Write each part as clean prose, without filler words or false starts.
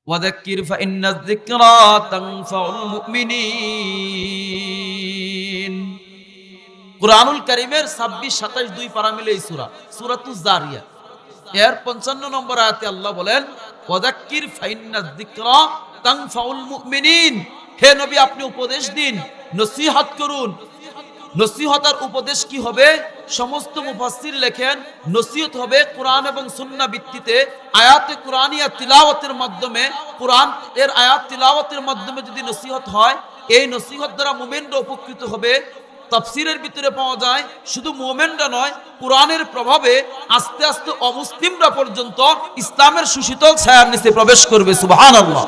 ওয়াযাক্কির ফাইন্নায যিকরা তানফাউল মুমিনিন। কুরআনুল কারীমের ২৬, ২৭, ২ পারা মিলে এই সূরা, সূরাতুজ জারিয়াত এর ৫৫ নম্বর আয়াতে আল্লাহ বলেন, ওয়াযাক্কির ফাইন্নায যিকরা তানফাউল মুমিনিন। হে নবী, আপনি উপদেশ দিন, নসিহত করুন। নসিহত আর উপদেশ কি হবে? সমস্ত মুফাসসির লেখেন, নসিহত হবে কোরআন এবং সুন্নাহ ভিত্তিতে আয়াতে কুরআনিয়া তিলাওয়াতের মাধ্যমে। কোরআন এর আয়াত তিলাওয়াতের মাধ্যমে যদি নসিহত হয়, এই নসিহত দ্বারা মুমিনরা উপকৃত হবে। তাফসীরের ভিতরে পাওয়া যায়, শুধু মুমিনরা নয়, কোরআনের প্রভাবে আস্তে আস্তে অমুসলিমরা পর্যন্ত ইসলামের সুশীতল ছায়ার নিচে প্রবেশ করবে। সুবহানাল্লাহ।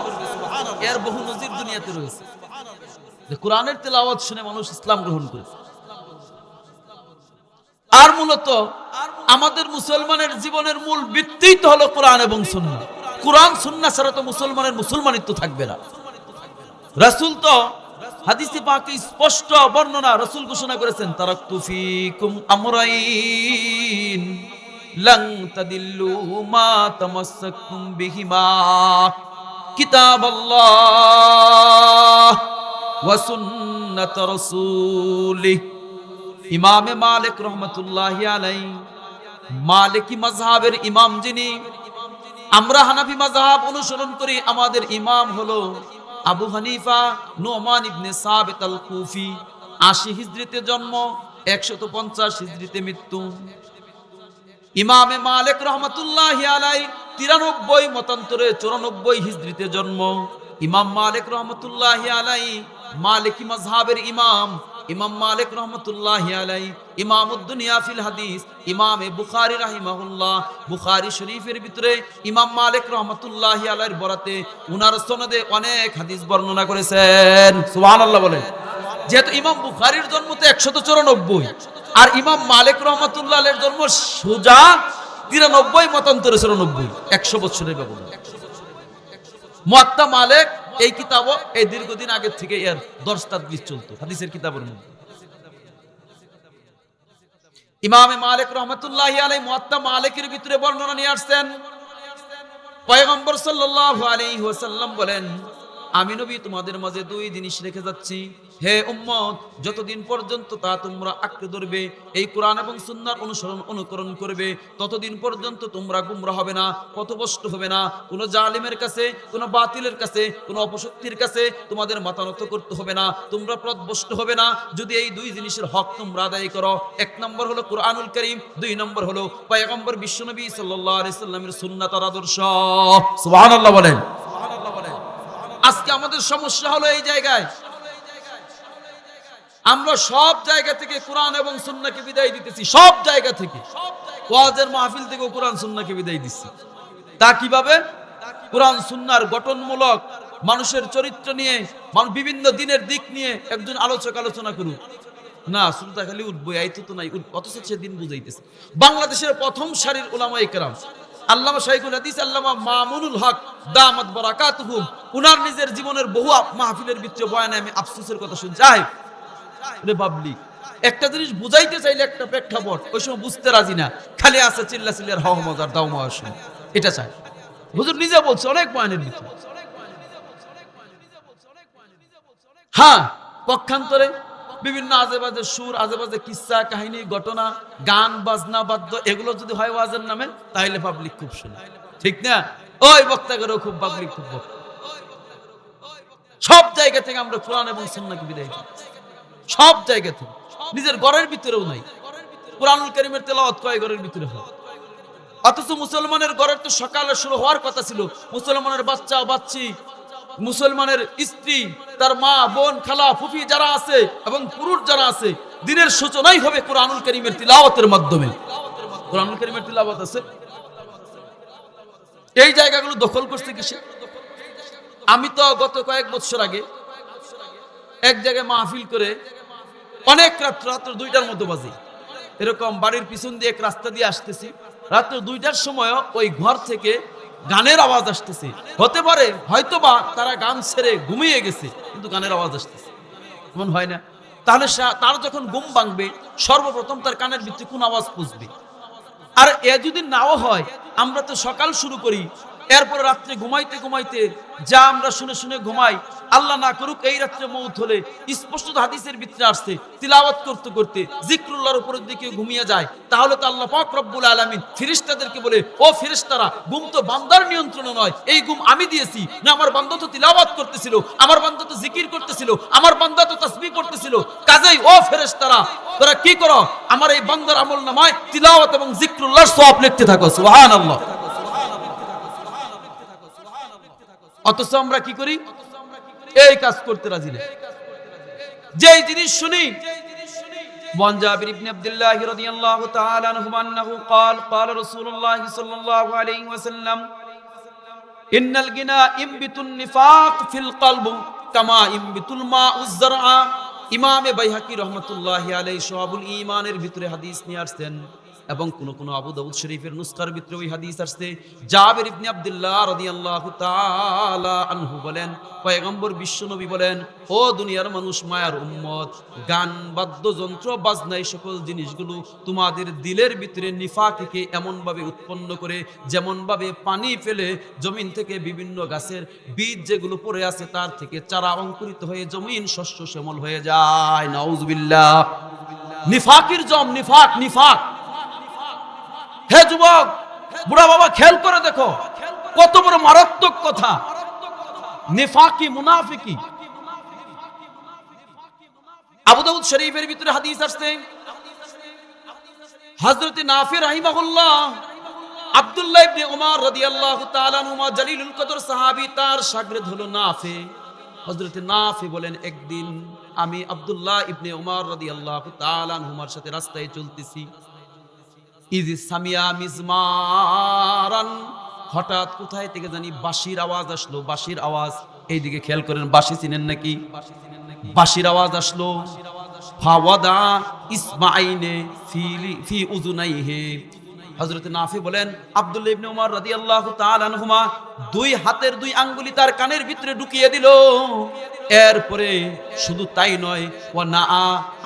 এর বহু নজির দুনিয়াতে রয়েছে যে কোরআনের তেলাওয়াত শুনে মানুষ ইসলাম গ্রহণ করে। আর মূলত আমাদের মুসলমানের জীবনের মূল ভিত্তিই তো হলো কোরআন এবং সুন্নাহ। কোরআন সুন্নাহ ছাড়া তো মুসলমানের মুসলমানিত্ব থাকবে না। রাসূল তো হাদিসে পাকে স্পষ্ট বর্ণনা, রাসূল ঘোষণা করেছেন, তারাকতু ফীকুম আমরাইন লান তাদিল্লু মা তামাসসাকতুম বিহিমা কিতাবাল্লাহ ওয়া সুন্নাত রাসূলিহি। ইমামে মালিক রহমতুল্লাহি আলাইহি, মালিকি মাযহাবের ইমাম যিনি, আমরা হানাফি মাযহাব অনুসরণ করি। আমাদের ইমাম হলো আবু হানিফা নুমান ইবনে সাবিত আল কুফি। ৮০ হিজরিতে জন্ম, ১৫০ হিজরিতে মৃত্যু। ইমামে মালিক রহমতুল্লাহি আলাইহি ৯৩ মতান্তরে ৯৪ হিজরিতে জন্ম। ইমাম মালিক রহমতুল্লাহি আলাইহি মালিকি মাযহাবের ইমাম। ইমাম মালিক রহমতুল্লাহি আলাইহি ইমামুদ দুনিয়া ফিল হাদিস। ইমামে বুখারী রাহিমাহুল্লাহ, বুখারী শরীফের ভিতরে ইমাম মালিক রহমতুল্লাহি আলাইহির বরাতে উনার সনদে অনেক হাদিস বর্ণনা করেছেন। সুবহানাল্লাহ বলেন। যেহেতু ইমাম বুখারীর জন্ম তো ১৯৪, আর ইমাম মালিক রহমতুল্লাহ আলাইহির জন্ম সোজা ৯৩ মতান্তরে ৯৪, ১০০ বছরের ব্যবধান। মুয়াত্তা মালিক এই কিতাবও এই দীর্ঘদিন আগের থেকে এর দর্শ তাদরিস চলতো হাদিসের কিতাবের মধ্যে। ইমামে মালিক রহমতুল্লাহি আলাইহি মুয়াত্তা মালিকের ভিতরে বর্ণনা নিয়ে আসছেন, পয়গম্বর সাল্লাল্লাহু আলাইহি ওয়াসাল্লাম বলেন, আমি নবী তোমাদের মাঝে ২ জিনিস রেখে যাচ্ছি, হে উম্মত, যতদিন পর্যন্ত তা তোমরা আঁকড়ে ধরবে, এই কোরআন এবং সুন্নাহর অনুকরণ করবে, ততদিন পর্যন্ত তোমরা গুমরা হবে না, পথভ্রষ্ট হবে না। কোনো জালিমের কাছে, কোনো বাতিলের কাছে, কোনো অপশক্তির কাছে তোমাদের মাথা নত করতে হবে না, তোমরা পথভ্রষ্ট হবে না যদি এই ২ জিনিসের হক তোমরা আদায় করো। ১ নম্বর হলো কোরআনুল কারীম, ২ নম্বর হলো পয়গম্বর বিশ্বনবী সাল্লাল্লাহু আলাইহি সাল্লামের সুন্নাত আর আদর্শ। সুবহানাল্লাহ বলেন। আজকে আমাদের সমস্যা হলো এই জায়গায়, আমরা সব জায়গা থেকে কোরআন এবং সুন্নাহকে বিদায় দিতেছি। সব জায়গা থেকে, ওয়াজের মাহফিল থেকে কোরআন সুন্নাহকে বিদায় দিচ্ছি। তা কিভাবে? কোরআন সুন্নাহর গঠনমূলক মানুষের চরিত্র নিয়ে, বিভিন্ন দিনের দিক নিয়ে একজন আলোচক আলোচনা করুক না, শ্রোতা খালি উঠবো, এই তো নাই, অথচ সে দিন বুঝাইতেছে। বাংলাদেশের প্রথম সারির উলামায়ে কেরাম আল্লামা শাইখুল হাদিস আল্লামা মামুনুল হক দামাত বারাকাতুহুম, উনার নিজের জীবনের বহু মাহফিলের ভিতরে বয়ানে আমি আফসোসের কথা শুনছি। পাবলিক একটা জিনিস বুঝাইতে চাইলে একটা প্রেক্ষাপট, ওই সময় বুঝতে রাজি না, খালি আছে চিল্লা চিল্লার হাওয়া মজার দাও মহাশয়, এটা চাই। হুজুর নিজে বলছে অনেক বয়ানের ভিতরে। হ্যাঁ, পক্ষান্তরে বিভিন্ন আজেবাজে সুর, আজেবাজে কিস্সা কাহিনী, ঘটনা, গান বাজনা বাদ্য, এগুলো যদি হয় ওয়াজের নামে, তাহলে পাবলিক খুব শুনে, ঠিক না? ওই বক্তাগেরও খুব পাবলিক খুব বক্তা। সব জায়গা থেকে আমরা কোরআন এবং সুন্নাহকে বিদায় দিচ্ছি, সব জায়গা থেকে। নিজের ঘরের ভিতরেও নাই। কোরআনুল কারীমের তেলাওয়াত কয় ঘরের ভিতরে হয়? অথচ মুসলমানের ঘরের তো সকালে শুরু হওয়ার কথা ছিল। মুসলমানের বাচ্চা বাচ্চি, মুসলমানের স্ত্রী, তার মা বোন খালা ফুফি যারা আছে এবং পুরুষ যারা আছে, দিনের সূচনাই হবে কোরআনুল কারীমের তিলাওয়াতের মাধ্যমে। কোরআনুল কারীমের তিলাওয়াত আছে, এই জায়গাগুলো দখল করছে কিসে? আমি তো গত কয়েক বছর আগে এক জায়গায় মাহফিল করে অনেক রাত্র ২টার মতো বাজে, এরকম বাড়ির পিছন দিয়ে এক রাস্তা দিয়ে আসতেছি, রাত্র ২টার সময় ওই ঘর থেকে গানের আওয়াজ আসতেছে। হতে পারে হয়তোবা তারা গান ছেড়ে ঘুমিয়ে গেছে, কিন্তু গানের আওয়াজ আসতেছে, এমন হয় না? তাহলে তার যখন ঘুম ভাঙবে, সর্বপ্রথম তার কানের ভিতরে কোন আওয়াজ পুষবে? আর এ যদি নাও হয়, আমরা তো সকাল শুরু করি এরপর রাত্রে ঘুমাইতে ঘুমাইতে যা আমরা শুনে শুনে ঘুমাই, আল্লাহ না করুক এই রাত্রে মৌত হলে, স্পষ্ট হাদিসের ভিতরে আসছে তিলাওয়াত করতে করতে জিক্রুল্লাহর উপর দিকে ঘুমিয়ে যায়, তাহলে তো আল্লাহ পাক রব্বুল আলামিন ফেরেশতাদেরকে বলে, ও ফেরেশতারা, ঘুম তো বান্দার নিয়ন্ত্রণে নয়, এই ঘুম আমি দিয়েছি না, আমার বান্দা তো তিলাওয়াত করতেছিল, আমার বান্দা তো জিকির করতেছিল, আমার বান্দা তো তাসবিহ করতেছিল, কাজেই ও ফেরেশতারা তোরা কি করো, আমার এই বান্দার আমলনামায় তিলাওয়াত এবং জিক্রুল্লাহর সওয়াব লিখতে থাকো। সুবহানাল্লাহ। অথচ আমরা কি করি? এই কাজ করতে রাজি না। যেই জিনিস শুনি, ওয়ান জাবির ইবনে আব্দুল্লাহ রাদিয়াল্লাহু তাআলা আনহু আন্নাহু قال قال رسول الله صلى الله عليه وسلم ان الغنى ينبت النفاق في القلب كما ينبت الماء الزرع। ইমামে বাইহাকি রহমাতুল্লাহি আলাইহি শুআবুল ঈমানের ভিতরে হাদিস নিয়ে আসছেন, এবং কোন কোন আবু দাউদ শরীফের নুসখার ভিতরে ওই হাদিস আসছে। জাবির ইবনে আব্দুল্লাহ রাদিয়াল্লাহু তাআলা আনহু বলেন, পয়গম্বর বিশ্বনবী বলেন, ও দুনিয়ার মানুষ, মায়ার উম্মত, গান, বাদ্যযন্ত্র, বাজনা, এই সকল জিনিসগুলো তোমাদের দিলের ভিতরে নিফাককে এমন ভাবে উৎপন্ন করে, যেমন ভাবে পানি ফেলে জমিন থেকে বিভিন্ন গাছের বীজ যেগুলো পড়ে আছে তার থেকে চারা অঙ্কুরিত হয়ে জমিন শস্য শ্যামল হয়ে যায়। নাউজুবিল্লাহ। নিফাকের জম, নিফাক, নিফাক। হে যুবক, বুড়া বাবা, খেয়াল করে দেখো কত বড় মারাত্মক কথা। নিফাকি, মুনাফিকি। আবু দাউদ শরীফের ভিতরে হাদিস আসছে, হযরত নাফি রাহিমাহুল্লাহ, আব্দুল্লাহ ইবনে উমর রাদিয়াল্লাহু তাআলা আনহুমা জালিলুল কদর সাহাবী, তার শাগির্দ হলো নাফি। হযরত নাফি বলেন, একদিন আমি আব্দুল্লাহ ইবনে উমর রাদিয়াল্লাহু তাআলা আনহুমার সাথে রাস্তায় চলতেছি, ইজ সামিয়া মিজমারান, হঠাৎ কোথায় থেকে জানি বাঁশির আওয়াজ আসলো। বাঁশির আওয়াজ, এইদিকে খেয়াল করেন, বাঁশি চিনেন নাকি? বাঁশির আওয়াজ আসলো। ফাওয়াদা ইসমাঈনে ফি উযুনাইহি। হযরত নাফি বলেন, আব্দুল্লাহ ইবনে উমর রাদিয়াল্লাহু তাআলা আনহুমা দুই হাতের দুই আঙ্গুলি তার কানের ভিতরে ঢুকিয়ে দিল। এরপরে শুধু তাই নয়, ওয়া না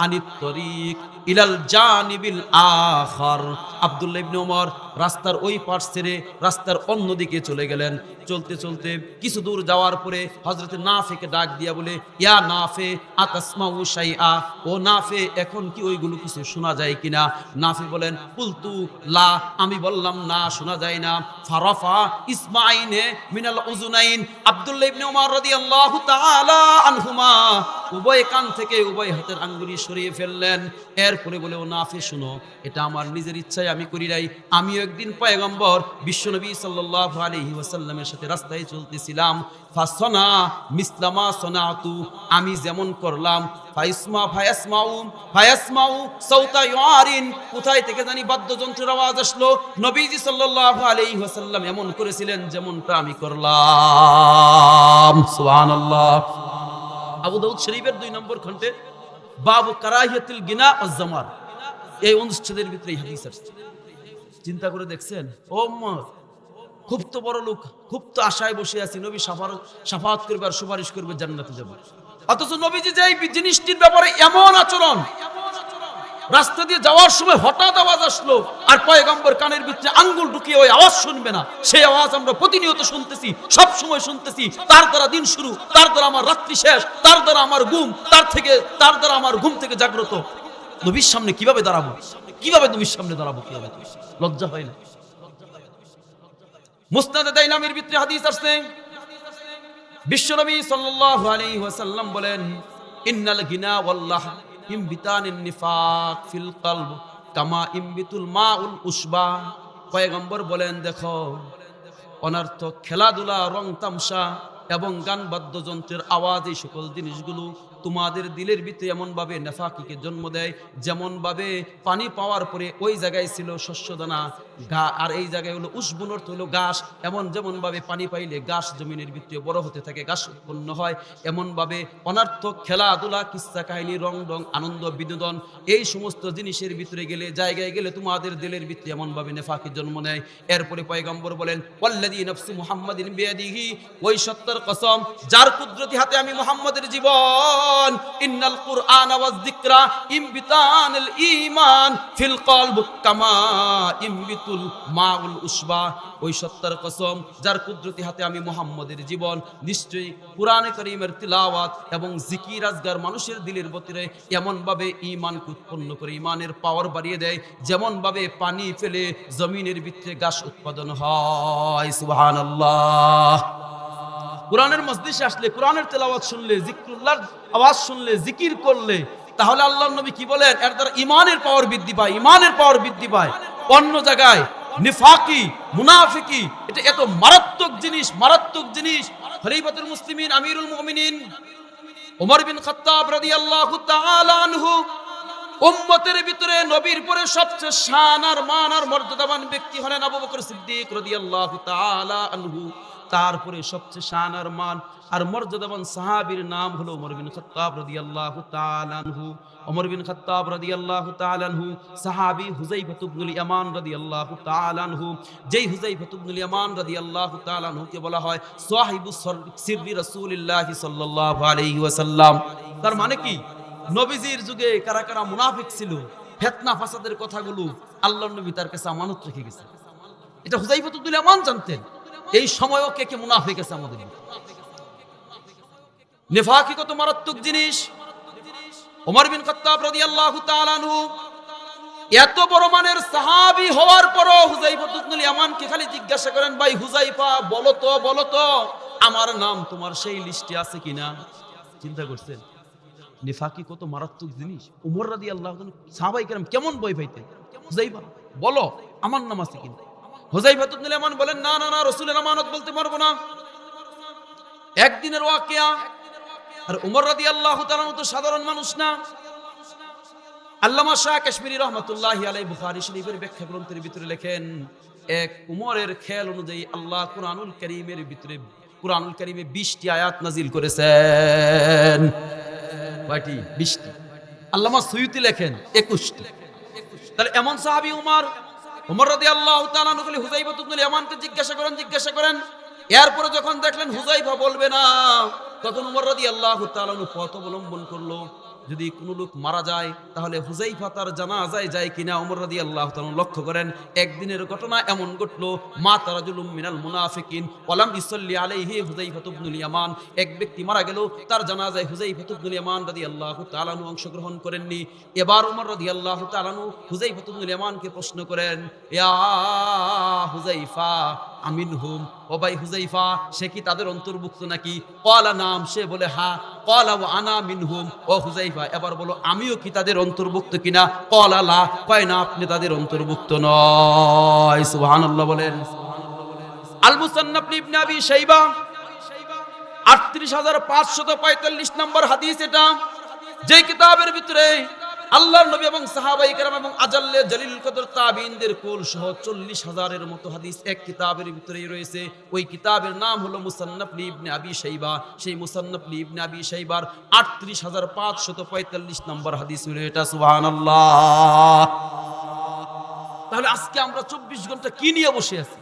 আনিত তরিক ইলাল জানিবিল আখার, আব্দুল্লাহ ইবনে উমর রাস্তার ওই পাশ ছেড়ে রাস্তার অন্যদিকে চলে গেলেন। চলতে চলতে কিছু দূর যাওয়ার পরে হযরত নাফিকে ডাক দিয়া বলে, ইয়া নাফি আতাসমাউ শাইআ, ও নাফি, এখন কি ওইগুলো কিছু শোনা যায় কিনা? নাফি বলেন, কুলতু লা, আমি বললাম না, শোনা যায় না। ফারাফা ইসমাঈনে মিনাল উযুনাইন, আব্দুল্লাহ ইবনে উমর রাদিয়াল্লাহু তাআলা আনহুমা উভয় কান থেকে উভয় হাতের আঙ্গুলি সরিয়ে ফেললেন। এরপরে বলে, ও নাফি, শুনো, এটা আমার নিজের ইচ্ছায় আমি করি নাই। আমিও একদিন পয়গম্বর বিশ্বনবী সাল্লাল্লাহু আলাইহি ওয়াসাল্লামের সাথে রাস্তায় চলতেছিলাম। ফাসনা মিসলামা সনাতু, আমি যেমন করলাম, ফায়াসমাউ সাউতা ইয়ারিন, কোথায় থেকে জানি বাদ্যযন্ত্রের আওয়াজ আসলো। নবীজি সাল্লাল্লাহু আলাইহি ওয়াসাল্লাম এমন করেছিলেন যেমনটা আমি করলাম। সুবহানাল্লাহ। আবু দাউদ শরীফের 2 নম্বর খণ্ডে বাবু কারাহিয়াতুল গিনা ওয়াজ জামার, এই অনুচ্ছেদের ভিতরে হাদিস আছে। চিন্তা করে দেখছেন, ও উম্মত, খুব তো বড় লোক, খুব তো আশায় বসে আছি নবী শাফাআত করবে আর সুপারিশ করবে, জান্নাতে যাব। অথচ নবীজি যে জিনিসটির ব্যাপারে এমন আচরণ, রাস্তা দিয়ে যাওয়ার সময় হঠাৎ আওয়াজ আসলো আর পয়গম্বর কানের ভিতরে আঙ্গুল ঢুকিয়ে ওই আওয়াজ শুনবে না, সেই আওয়াজ আমরা প্রতিনিয়ত শুনতেছি, সব সময় শুনতেছি। তার দ্বারা দিন শুরু, তার দ্বারা আমার রাত্রি শেষ, তার দ্বারা আমার ঘুম, তার দ্বারা আমার ঘুম থেকে জাগ্রত। নবীর সামনে কিভাবে দাঁড়াবো? কিভাবে নবীর সামনে দাঁড়াবো? কিভাবে? লজ্জা হয় না? মুসনাদে দাইলামির ভিতরে হাদিস আসছে, বিশ্বনবী সাল্লাল্লাহু আলাইহি ওয়াসাল্লাম বলেন, ইন্নাল গিনা ওয়াল্লাহ ইমবিতানিন নিফাক ফিল কলব কামা ইমবিতুল মাউল উসবা। পয়গম্বর বলেন, দেখো, অনর্থক খেলাধুলা, রং তামসা এবং গান বাদ্যযন্ত্রের আওয়াজ, এই সকল জিনিসগুলো তোমাদের দিলের ভিতরে এমন ভাবে নেফাকিকে জন্ম দেয়, যেমন ভাবে পানি পাওয়ার পরে ওই জায়গায় ছিল শস্যদানা, আর এই জায়গায় হলো উসবুন, অর্থ হলো ঘাস। যেমন ভাবে পানি পাইলে ঘাস জমিনের ভিতরে বড় হতে থাকে, ঘাস উৎপন্ন হয়, এমন ভাবে অনর্থক খেলাধুলা, কিস্সা কাহিনী, রং আনন্দ, বিনোদন, এই সমস্ত জিনিসের ভিতরে গেলে, জায়গায় গেলে তোমাদের দিলের ভিতরে এমন ভাবে নেফাকি জন্ম নেয়। এরপরে পয়গম্বর বলেন, ওয়াল্লাযী নাফসু মুহাম্মাদিন বিয়াদিহি, ওই সত্তার কসম, যার কুদরতি হাতে আমি মুহাম্মদের জীবন, ইন্নাল কুরআন ওয়াজ যিকরা ইমবিতানুল ঈমান ফিল কলব কামা ইমবিতুল মাউল উসবা। ওই সত্তার কসম যার কুদরতি হাতে আমি মুহাম্মদের জীবন, নিশ্চয়ই কুরআনে কারীমের তিলাওয়াত এবং জিকির আজগার মানুষের দিলের ভিতরে এমন ভাবে ঈমানকে উৎপন্ন করে, ঈমানের পাওয়ার বাড়িয়ে দেয়, যেমন ভাবে পানি ফেলে জমিনের ভিতরে গাছ উৎপাদন হয়। সুবহানাল্লাহ। কোরআনের মজলিসে আসলে, কোরআনের তেলাওয়াত শুনলে, জিকরুল্লাহর আওয়াজ শুনলে, জিকির করলে, তাহলে আল্লাহর নবী কি বলেন? এর দ্বারা ঈমানের পাওয়ার বৃদ্ধি পায়, ঈমানের পাওয়ার বৃদ্ধি পায়। অন্য জায়গায় নিফাকি, মুনাফিকি, এটা এত মারাত্মক জিনিস, মারাত্মক জিনিস। খলিফাতুল মুসলিমিন আমিরুল মুমিনিন ওমর বিন খাত্তাব রাদিয়াল্লাহু তাআলা আনহু, উম্মতের ভিতরে নবীর পরে সবচেয়ে শান আর মান আর মর্যাদাবান ব্যক্তি হলেন আবু বকর সিদ্দিক রাদিয়াল্লাহু তাআলা আনহু। তারপরে সবচেয়ে শান আর মান আর মর্যাদাবান সাহাবীর নাম হলো ওমর বিন খাত্তাব রাদিয়াল্লাহু তাআলা আনহু। ওমর বিন খাত্তাব রাদিয়াল্লাহু তাআলা আনহু সাহাবী হুযায়ফা ইবনুল ইয়ামান রাদিয়াল্লাহু তাআলা আনহু, যেই হুযায়ফা ইবনুল ইয়ামান রাদিয়াল্লাহু তাআলা আনহুকে বলা হয় সাহিবুস সিররি রাসূলুল্লাহ সাল্লাল্লাহু আলাইহি ওয়াসাল্লাম। তার মানে কি? নবীজির যুগে কারা কারা মুনাফিক ছিল, ফিতনা ফাসাদের কথাগুলো আল্লাহর নবী তার কাছে আমানত রেখে গেছে। এটা হুযায়ফা ইবনুল ইয়ামান জানতেন। এই সময়ও কে কে মুনাফিক আছে আমাদের। নিফাকি কত মারাত্মক জিনিস। ওমর বিন খাত্তাব রাদিয়াল্লাহু তাআলা আনহু এত বড় মানের সাহাবী হওয়ার পরও হুযায়ফা ইবনুল ইয়ামানকে খালি জিজ্ঞাসা করেন, ভাই হুযায়ফা বলো তো আমার নাম তোমার সেই লিস্টে আছে কিনা? চিন্তা করছেন নিফাকি কত মারাত্মক জিনিস। ওমর রাদিয়াল্লাহু তাআলা সাহাবায়ে কেরাম কেমন ভয় পাইতেন, হুযায়ফা বলো আমার নাম আছে কিনা? হুযায়ফা ইবনুল ইয়ামান বলেন, না না না, রাসূলের আমানত বলতে পারবো না। একদিনের ওয়াকিয়া। আর ওমর রাদিয়াল্লাহু তাআলা তো সাধারণ মানুষ না। আল্লামা শাহ কাশ্মীরি রহমাতুল্লাহি আলাইহি বুখারী শরীফের ব্যাখ্যা গ্রন্থের ভিতরে লেখেন, এক উমরের খেয়াল অনুযায়ী আল্লাহ কুরআনুল কারীমের ভিতরে, কুরআনুল কারীমে 20টি আয়াত নাজিল করেছেন। কয়টি? 20টি। আল্লামা সুয়ুতি লেখেন 21টি। তাহলে এমন সাহাবী ওমর রাদিয়াল্লাহু তাআলা আনহু হুযায়ফা ইবনুল ইয়ামানকে জিজ্ঞাসা করেন। এরপরে যখন দেখলেন হুযায়ফা বলবে না, তখন ওমর রাদিয়াল্লাহু তাআলা আনহু পথ অবলম্বন করলো, যদি কোনো লোক মারা যায় তাহলে হুযায়ফা তার জানাজায় যায় কিনা ওমর রাদিয়াল্লাহু তাআলা লক্ষ্য করেন। একদিনের ঘটনা এমন ঘটলো, মা তারাজুলুম মিনাল মুনাফিকিন ওয়ালাম ইসাল্লি আলাইহি হুযায়ফা ইবনুল ইয়ামান। এক ব্যক্তি মারা গেল, তার জানাজায় হুযায়ফা ইবনুল ইয়ামান রাদিয়াল্লাহু তাআলা আনহু অংশগ্রহণ করেননি। এবার ওমর রাদিয়াল্লাহু তাআলা আনহু হুযায়ফা ইবনুল ইয়ামানকে প্রশ্ন করেন, ইয়া হুযায়ফা আমিনহুম, ও ভাই হুযায়ফা, সে কি তাদের অন্তর্ভুক্ত নাকি? ক্বালা নাম, সে বলে হ্যাঁ। ক্বালা ওয়া আনা মিনহুম, ও হুযায়ফা এবার বলো আমিও কি তাদের অন্তর্ভুক্ত কিনা? ক্বালা লা, কয় না আপনি তাদের অন্তর্ভুক্ত নয়। সুবহানাল্লাহ বলেন। আল মুসান্নাফ ইবনে আবি শাইবা ৩৮৫৪৫ নম্বর হাদিস এটা, যে কিতাবের ভিতরে আল্লাহর নবী এবং সাহাবায়ে কেরাম এবং আজাল্লে জলিল কদর তাবিঈনদের কুল সহ ৪০,০০০-এর মতো হাদিস এক কিতাবের ভিতরেই রয়েছে। ওই কিতাবের নাম হলো মুসান্নাফ ইবনে আবি শাইবা। সেই মুসান্নাফ ইবনে আবি শাইবার ৩৮৫৪৫ নম্বর হাদিস হলো এটা। সুবহানাল্লাহ। তাহলে আজকে আমরা ২৪ ঘন্টা কি নিয়ে বসে আছি?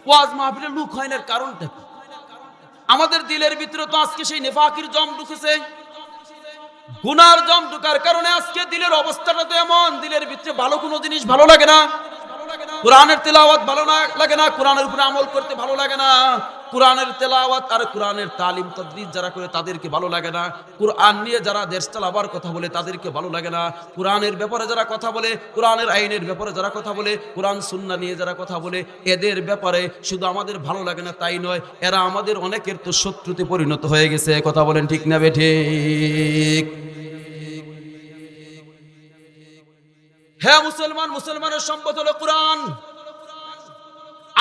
ওয়াজ মাহফিলে লোক হয় না, কারণটা কি? আমাদের দিলের ভিতরে তো আজকে সেই নেফাকির জম ঢুকেছে, গুনার জম ঢুকার কারণে আজকে দিলের অবস্থাটা তো এমন, দিলের ভিতরে ভালো কোনো জিনিস ভালো লাগে না, কোরআনের তেলাওয়াত ভালো লাগে না, কোরআনের উপরে আমল করতে ভালো লাগে না, কোরআনের তেলাওয়াত আর কোরআনের তালিম তাদরিস যারা করে তাদেরকে ভালো লাগে না, কোরআন নিয়ে যারা দেশ চালাবার কথা বলে তাদেরকে ভালো লাগে না, কোরআনের ব্যাপারে যারা কথা বলে, কোরআনের আইনের ব্যাপারে যারা কথা বলে, কোরআন সুন্নাহ নিয়ে যারা কথা বলে, এদের ব্যাপারে শুধু আমাদের ভালো লাগে না তাই নয়, এরা আমাদের অনেকের তো শত্রুতে পরিণত হয়ে গেছে। কথা বলেন ঠিক না বেঠিক? হ্যাঁ মুসলমান, মুসলমানের সম্পদ হলো কোরআন।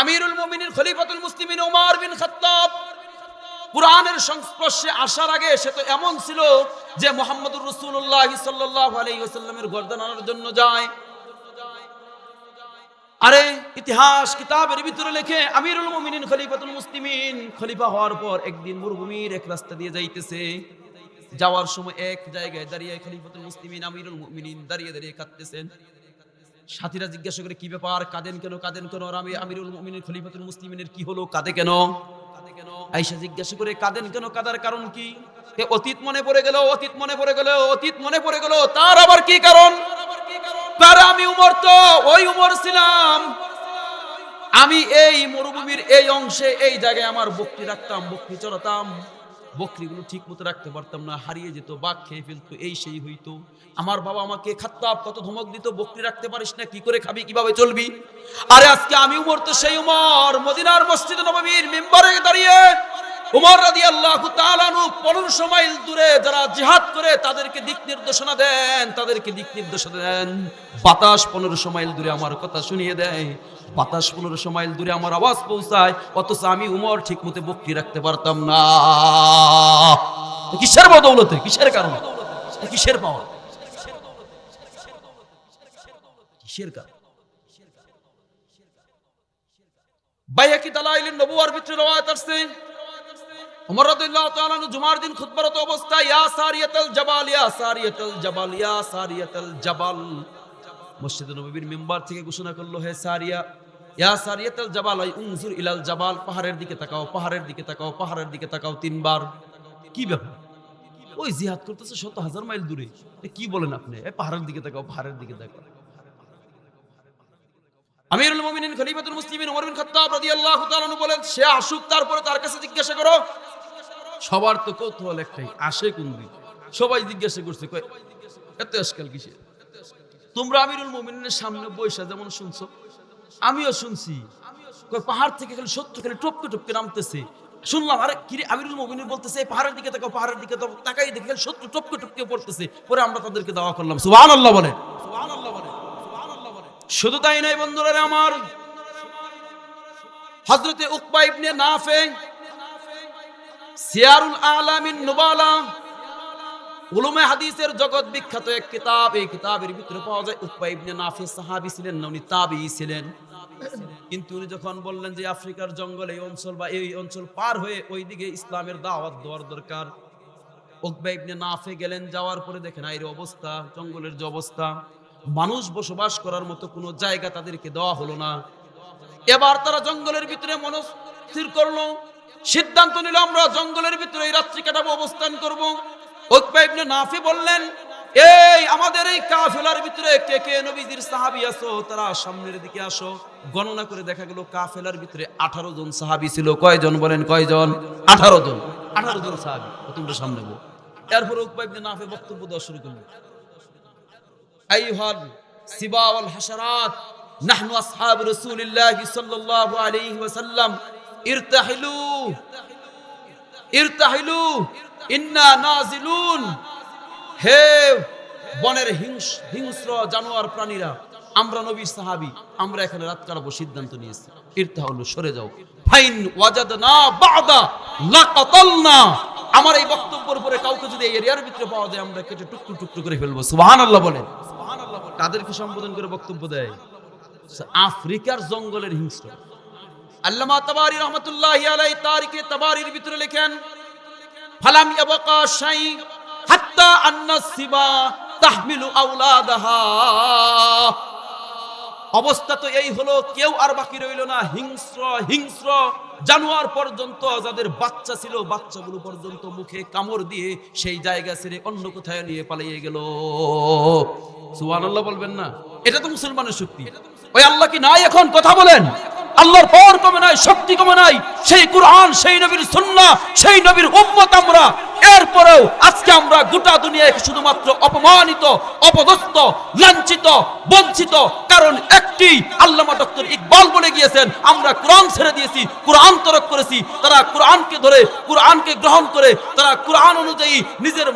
আমিরুল মুমিনিন খলিফাতুল মুসলিমিন ওমর বিন খাত্তাব কোরআনের সংস্পর্শে আসার আগে সে তো এমন ছিল যে মুহাম্মদুর রাসূলুল্লাহ সাল্লাল্লাহু আলাইহি ওয়াসাল্লামের গর্দান আনার জন্য যায়। আরে ইতিহাস কিতাবের ভিতরে লেখে আমিরুল মুমিনিন খলিফাতুল মুসলিমিন খলিফা হওয়ার পর একদিন মরুভূমির এক রাস্তা দিয়ে যাইতেছে। যাওয়ার সময় এক জায়গায় দাঁড়িয়ে খলিফাতুল মুসলিমিন আমিরুল মুমিনিন দাঁড়িয়ে দাঁড়িয়ে কাঁদতেছেন। সাথীরা জিজ্ঞাসা করে কি ব্যাপার, কাঁদেন কেন? আর আমি আমিরুল মুমিনিন খলিফাতুল মুসলিমিনের কি হলো, কাঁদে কেন? আয়েশা জিজ্ঞাসা করে কাঁদেন কেন, কাঁদার কারণ কি? অতীত মনে পড়ে গেল, অতীত মনে পড়ে গেল, অতীত মনে পড়ে গেল, তার আবার কি কারণ? তার আমি উমর তো ওই উমর ছিলাম, আমি এই মরুভূমির এই অংশে এই জায়গায় আমার বকরি রাখতাম, বকরি চড়াতাম, বকরিগুলো ঠিক মতো রাখতে পারতাম না, হারিয়ে যেত, বাঘ খেয়ে ফেলতো, এই সেই হইতো। আমার বাবা আমাকে খাত্তাব কত ধমক দিত, বকরি রাখতে পারিস না, কি করে খাবি, কিভাবে চলবি? আরে আজকে আমি উমর তো সেই উমর, মদিনার মসজিদে নববীর মিম্বরে দাঁড়িয়ে উমর রাদিয়াল্লাহু তাআলা আনহু 1500 মাইল দূরে যারা জিহাদ করে তাদেরকে দিক নির্দেশনা দেন, তাদেরকে দিক নির্দেশনা দেন। বাতাস 1500 মাইল দূরে আমার কথা শুনিয়ে দেয়, বাতাস 1500 মাইল দূরে আমার আওয়াজ পৌঁছায়, অথচ আমি উমর ঠিক মতো বকরি রাখতে পারতাম না। কিসের বদৌলতে, কিসের কারণে, কিসের পাওয়া, কিসের কারণে? বাইহাকি দালাইলুন নবুওয়ার ভিতরে রওয়ায়াত আছে, ওমর রাদিয়াল্লাহু তাআলা আনহু জুমার দিন খুতবারত অবস্থায় ইয়া সারিয়াতুল জাবাল, ইয়া সারিয়াতুল জাবাল, ইয়া সারিয়াতুল জাবাল, মসজিদে নববীর মিম্বার থেকে ঘোষণা করলো, হে সারিয়া, ইয়া সারিয়াতুল জাবাল, আই উনজুর ইলাল জাবাল, পাহাড়ের দিকে তাকাও, পাহাড়ের দিকে তাকাও, পাহাড়ের দিকে তাকাও 3 বার। কি ব্যাপার? ওই জিহাদ করতেছে 7,000 মাইল দূরে, কি বলেন আপনি? এই পাহাড়ের দিকে তাকাও, পাহাড়ের দিকে তাকাও। আমিরুল মুমিনিন খলিফাতুল মুসলিমিন ওমর বিন খাত্তাব রাদিয়াল্লাহু তাআলা আনহু বলেন, সে আসুক, তারপরে তার কাছে জিজ্ঞাসা করো। সবার তো কৌতূহল একটাই, আসে কোন দিন? সবাই জিজ্ঞাসা করছে, কয় এত আজকাল কিসে? তোমরা আমিরুল মুমিনিনের সামনে বৈশা যেমন শুনছো, আমিও শুনছি, কয় পাহাড় থেকে খালি শত্রু খালি টপকে টপকে নামতেছে। শুনলাম, আরে কি রে, আমিরুল মুমিনিন বলতেছে এই পাহাড়ের দিকে তাকাও, পাহাড়ের দিকে তাকাই দেখি খালি শত্রু টপকে টপকে পড়তেছে। পরে আমরা তাদেরকে দাওয়া করলাম। সুবহানাল্লাহ বলে, সুবহানাল্লাহ বলে। শুধু তাই নয় বন্ধুরা আমার, হযরতে উকবা ইবনে নাফে সিয়ারুল আলামিন নুবালা, উলুমে হাদিসের জগৎ বিখ্যাত এক কিতাব, এই কিতাবের ভিতরে পাওয়া যায় উকবা ইবনে নাফে সাহাবী ছিলেন না, উনি তাবেঈ ছিলেন। কিন্তু উনি যখন বললেন যে আফ্রিকার জঙ্গল এই অঞ্চল বা এই অঞ্চল পার হয়ে ওইদিকে ইসলামের দাওয়াত দেওয়ার দরকার, উকবা ইবনে নাফে গেলেন। যাওয়ার পরে দেখেন এর অবস্থা, জঙ্গলের যে অবস্থা, মানুষ বসবাস করার মতো কোনো জায়গা তাদেরকে দেওয়া হলো না। এবার তারা জঙ্গলের ভিতরে মনস্থির করলো, সিদ্ধান্ত নিল আমরা জঙ্গলের ভিতরে এই রাত্রি কাটাবো, অবস্থান করব। উকবা ইবনে নাফি বললেন, এই আমাদের এই কাফেলার ভিতরে কে কে নবীজির সাহাবী আছো, তারা সামনের দিকে আসো। গণনা করে দেখা গেল কাফেলার ভিতরে 18 জন সাহাবী ছিল। কয়জন বলেন, কয়জন? 18 জন, 18 জন সাহাবী। তোমরা সামনে বলো। এরপর উকবা ইবনে নাফি বক্তব্য দেওয়া শুরু করলেন, আইয়ুহাল সিবা ওয়াল হাশারাত, নাহনু আসহাবু রাসূলিল্লাহি সাল্লাল্লাহু আলাইহি ওয়াসাল্লাম, ইরতাহিলু ইরতাহিলু ইন্না নাজিলুন। হে বনের হিংস্র জানোয়ার প্রাণীরা, আমরা নবীর সাহাবী, আমরা এখানে রাত কাটাবো সিদ্ধান্ত নিয়েছি। ইরতাহিলু, সরে যাও। ফাইন ওয়াজাদনা বাদা লাকাতালনা, আমার এই বক্তব্যের পরে কাউকে যদি এই এরিয়ার ভিতরে পাওয়া যায় আমরা কেটে টুকরো টুকরো করে ফেলবো। সুবহানাল্লাহ বলেন। তাদেরকে সম্বোধন করে বক্তব্য দেয় আফ্রিকার জঙ্গলের হিংস্র। আল্লামা তাবারি রহমাতুল্লাহি আলাইহি তারিখে তাবারির ভিতরে লেখেন, ফালাম ইয়াবকা শাই হাত্তা আন্নাস সিবা তাহমিলু আওলাদাহা। অবস্থা তো এই হলো, কেউ আর বাকি রইল না, হিংস্র জানোয়ার পর্যন্ত, যাদের বাচ্চা ছিল বাচ্চাগুলো পর্যন্ত মুখে কামড় দিয়ে সেই জায়গা ছেড়ে অন্য কোথায় নিয়ে পালিয়ে গেল। সুবহানাল্লাহ বলবেন না? এটা তো মুসলমানের শক্তি। ওই আল্লাহ কি নাই? এখন কথা বলেন, আল্লাহর পাওয়ার কমে নাই, শক্তি কমে নাই। সেই কুরআন, সেই নবীর সুন্নাহ, সেই নবীর উম্মত আমরা। এরপরেও আজকে আমরা গোটা দুনিয়ায় শুধুমাত্র অপমানিত, অপদস্থ, লাঞ্ছিত, বঞ্চিত। কারণ একটি, আল্লামা ডক্টর ইকবাল বলে গিয়েছেন, আমরা কোরআন ছেড়ে দিয়েছি, কোরআন তরক করেছি। তারা কোরআনকে ধরে, কোরআনকে গ্রহণ করে, তারা কোরআন অনুযায়ী নিজের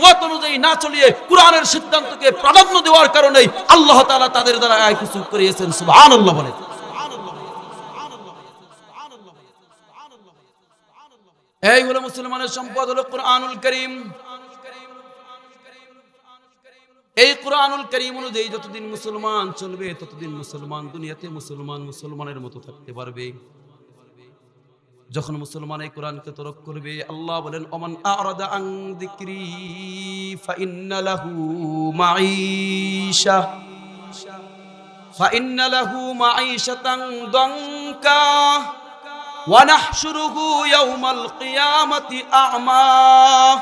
মত অনুযায়ী না চলিয়ে কোরআনের সিদ্ধান্তকে প্রাধান্য দেওয়ার কারণেই আল্লাহ তাআলা তাদের দ্বারা কিছু করিয়েছেন। সুবহানাল্লাহ বলে। এই হলো মুসলমানের সম্পদ, হলো কোরআনুল কারীম। এই কোরআনুল কারীম অনুযায়ী যতদিন মুসলমান চলবে ততদিন মুসলমান দুনিয়াতে মুসলমানের মতো থাকতে পারবে। যখন মুসলমান এই কোরআনকে তরক করবে, আল্লাহ বলেন, ওমান আরাদা আন যিকরি ফাইন্না লাহু মাঈশাতান দানকা। ونحشره يوم القيامة أعمى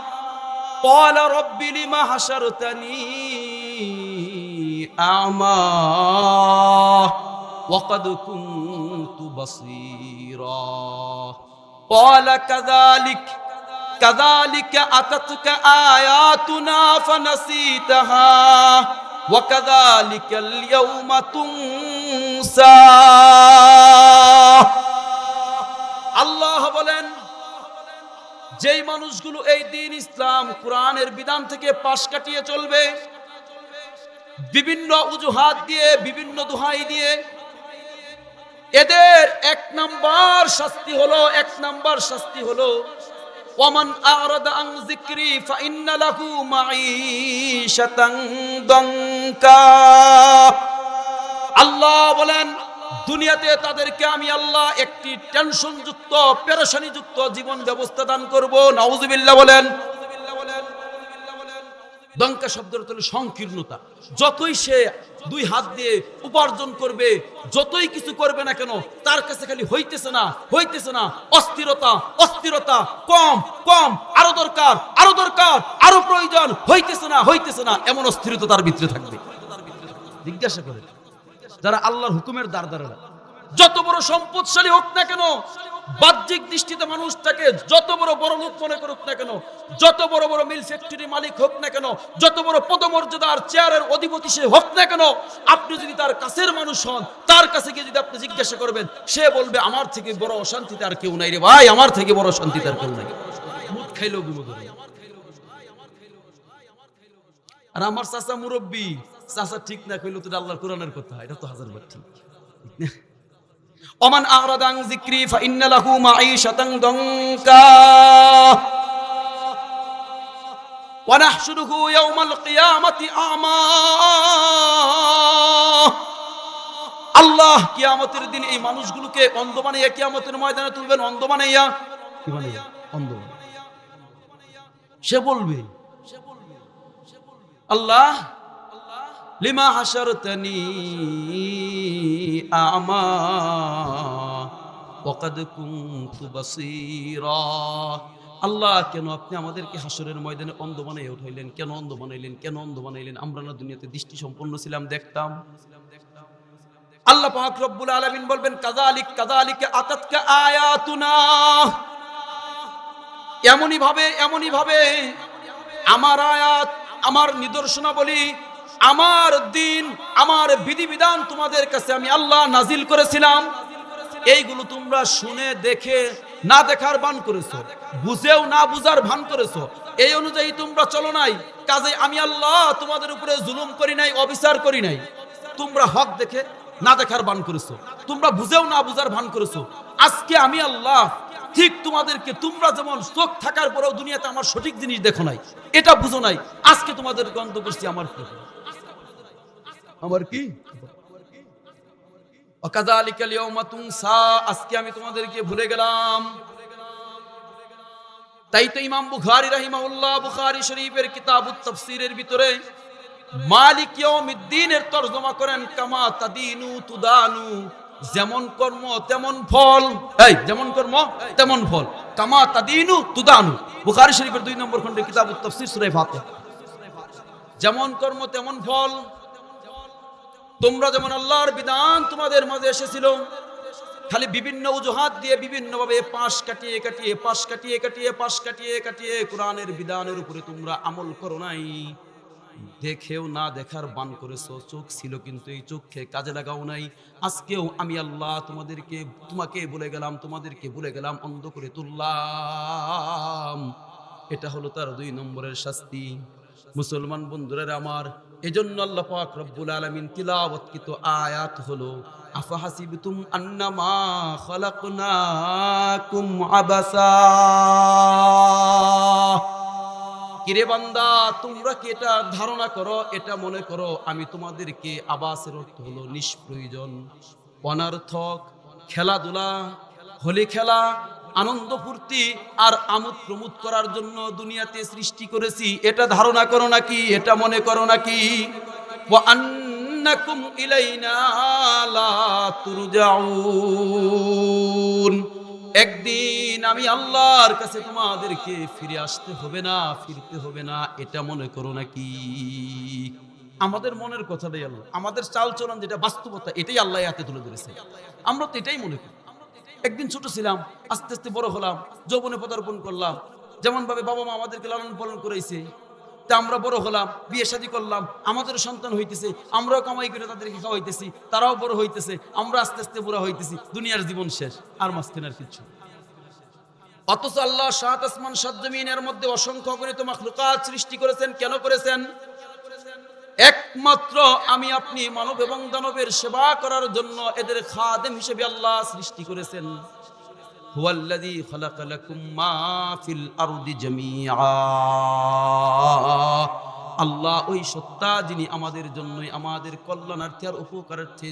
قال رب لم حشرتني أعمى وقد كنت بصيرا قال كذلك أتتك آياتنا فنسيتها وكذلك اليوم تنسى আল্লাহ বলেন, যেই মানুষগুলো এই দিন ইসলাম কোরআনের বিধান থেকে পাশ কাটিয়ে চলবে, বিভিন্ন অজুহাত দিয়ে, বিভিন্ন দোহাই দিয়ে, এদের এক নাম্বার শাস্তি হলো ওয়ামান আরাদা আন যিকরি ফাইন্না লাহু মাঈশাতান দানকা। আল্লাহ বলেন, দুনিয়াতে তাদেরকে আমি আল্লাহ একটি টেনশন যুক্ত, পেরেশানি যুক্ত জীবন ব্যবস্থা দান করব। নাউজুবিল্লাহ বলেন। দঙ্কা শব্দের অর্থ হলো সংকীর্ণতা। যতই সে দুই হাত দিয়ে উপার্জন করবে, যতই কিছু করবে না কেন, তার কাছে খালি হইতেছে না, অস্থিরতা, কম, আরো দরকার, আরো প্রয়োজন, হইতেছে না, এমন অস্থিরতা তার ভিতরে থাকবে। জিজ্ঞাসা করে যারা আল্লাহর হুকুমের দ্বারা, যত বড় সম্পদশালী হোক না কেন, বাহ্যিক দৃষ্টিতে মানুষটাকে যত বড় লোক মনে করুক না কেন, যত বড় মিল ফ্যাক্টরি মালিক হোক না কেন, যত বড় পদমর্যাদার চেয়ারের অধিপতি সে হোক না কেন, আপনি যদি তার কাছের মানুষ হন, তার কাছে গিয়ে যদি আপনি জিজ্ঞাসা করবেন, সে বলবে আমার থেকে বড় অশান্তিতে আর কেউ নাই রে ভাই, আমার থেকে বড় শান্তিতে আর কেউ নাই। মুখ খাইলেও গুমো ধরে। আর আমার চাচা মুরব্বী, চাচা ঠিক না কইলো তো আল্লাহর কোরআনের কথা, এটা তো হাজারবার ঠিক। ওমান আরাদা আন যিকরি ফাইন্না লাহু মাঈশাতান দানকা ওয়া নাহশুরুহু ইয়াওমাল কিয়ামাতি আমা। আল্লাহ কিয়ামতের দিন এই মানুষগুলোকে অন্ধ বানাইয়া কিয়ামতের ময়দানে তুলবেন। অন্ধ বানাইয়া কি বানাইয়া? অন্ধ। সে বলবে, আল্লাহ লিমা হাশারতানি আ'মা ওয়াকাদ কুনতু বাসীরা। আল্লাহ, কেন আপনি আমাদেরকে হাসরের ময়দানে অন্ধ বানাইয়া উঠাইলেন? কেন অন্ধ বানাইলেন? আমরা না দুনিয়াতে দৃষ্টি সম্পন্ন ছিলাম, দেখতাম। আল্লাহ পাক রব্বুল আলামিন বলবেন, কাযালিকা আতাতকা আয়াতুনা। এমনই ভাবে আমার আয়াত, আমার নিদর্শনাবলী, আমার দিন, আমার বিধিবিধান তোমাদের কাছে আমি আল্লাহ নাজিল করেছিলাম। এইগুলো তোমরা শুনে দেখে না দেখার ভান করেছো, বুঝেও না বুঝার ভান করেছো। এই অনুযায়ী তোমরা চলো নাই। কাজে আমি আল্লাহ তোমাদের উপরে জুলুম করি নাই, অবিচার করি নাই। তোমরা হক দেখে না দেখার ভান করেছো, তোমরা বুঝেও না বুঝার ভান করেছো। আজকে আমি আল্লাহ ঠিক তোমাদেরকে, তোমরা যেমন চোখ থাকার পরেও দুনিয়াতে আমার সঠিক জিনিস দেখো নাই, এটা বুঝো নাই, আজকে তোমাদের গন্ধ করছি আমার কি? ওয়াকাযালিকাল ইয়াওমা তুনসা। আজকে আমি তোমাদেরকে ভুলে গেলাম। তাই তো ইমাম বুখারী রাহিমাহুল্লাহ বুখারী শরীফের কিতাবুত তাফসীরের ভিতরে মালিক ইয়াউমিদ্দিনের তরজমা করেন, কামা তাদিনু তুদানু। যেমন কর্ম তেমন ফল। যেমন কর্ম তেমন ফল। কামা তাদিনু তুদানু, বুখারী শরীফের 2 নম্বর খণ্ডে কিতাবুত তাফসীর সূরা ফাতিহা। যেমন কর্ম তেমন ফল। তোমরা যেমন আল্লাহর বিধান তোমাদের মাঝে এসেছিল, খালি বিভিন্ন অজুহাত দিয়ে বিভিন্নভাবে পাশ কাটিয়ে কোরআনের বিধানের উপরে তোমরা আমল করো নাই, দেখেও না দেখার বান করেছো। চোখ ছিল কিন্তু এই চোখকে কাজে লাগাও নাই। আজকেও আমি আল্লাহ তোমাকে বলে গেলাম, অন্ধ করে তুললাম। এটা হলো তার 2 নম্বরের শাস্তি। মুসলমান বন্ধুরা আমার, এজন্য আল্লাহ পাক রব্বুল আলামিন তিলাওয়াতকৃত আয়াত হলো, আফাহাসিবতুম আন্নামা খালাকনাকুম আবাসা। কিরে বান্দা, তোমরা কি এটা ধারণা করো, এটা মনে করো আমি তোমাদেরকে, আবাসের অর্থ হলো নিষ্প্রয়োজন, অনার্থক খেলাধুলা, হোলি খেলা, আনন্দ ফুর্তি আর আমোদ প্রমোদ করার জন্য দুনিয়াতে সৃষ্টি করেছি, এটা ধারণা করো নাকি? এটা মনে করো নাকি? ওয়া আন্নাকুম ইলাইনা লা তুরজাউন। একদিন আমি আল্লাহর কাছে তোমাদেরকে ফিরে আসতে হবে না, ফিরতে হবে না, এটা মনে করো নাকি? আমাদের মনের কথাটাই আল্লাহ, আমাদের চালচলন যেটা বাস্তবতা এটাই আল্লাহ হাতে তুলে ধরেছে। আমরা তো এটাই মনে করি। একদিন ছোট ছিলাম, আস্তে আস্তে বড় হলাম, যৌবনে পদার্পণ করলাম। যেমন ভাবে বাবা মা আমাদেরকে লালন পালন করেছে, তা আমরা বড় হলাম, বিয়ে শাদী করলাম, আমাদের সন্তান হইতেছে, আমরাও কামাই করে তাদেরকে খাওয়াইতেছি, তারাও বড় হইতেছে, আমরা আস্তে আস্তে বুড়া হইতেছি, দুনিয়ার জীবন শেষ, আর মাঝখানে আর কিছু। অথচ আল্লাহ সাত আসমান সাত জমিনের মধ্যে অসংখ্য অগণিত মাখলুকাত সৃষ্টি করেছেন। কেন করেছেন? একমাত্র আমি আপনি মানব এবং দানবের সেবা করার জন্য এদের খাদেম হিসেবে আল্লাহ সৃষ্টি করেছেন। হুয়াল্লাযী খালাকা লাকুম মা ফিল আরদি জামিআ। আল্লাহ ওই সত্তা যিনি আমাদের জন্যই, আমাদের কল্যাণার্থে আর উপকারার্থে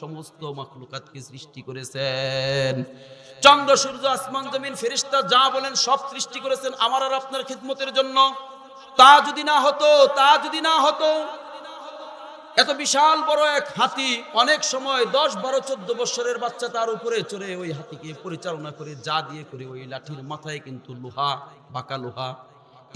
সমস্ত মাখলুকাতকে সৃষ্টি করেছেন। চন্দ্র সূর্য আসমান জমিন ফেরেশতা যা বলেন সব সৃষ্টি করেছেন আমার আর আপনার খিদমতের জন্য। তা যদি না হতো এত বিশাল বড় এক হাতি, অনেক সময় 10, 12, 14 বছরের বাচ্চা তার উপরে চড়ে ওই হাতিকে পরিচালনা করে যা দিয়ে করে, ওই লাঠির মাথায় কিন্তু লোহা, বাঁকা লোহা,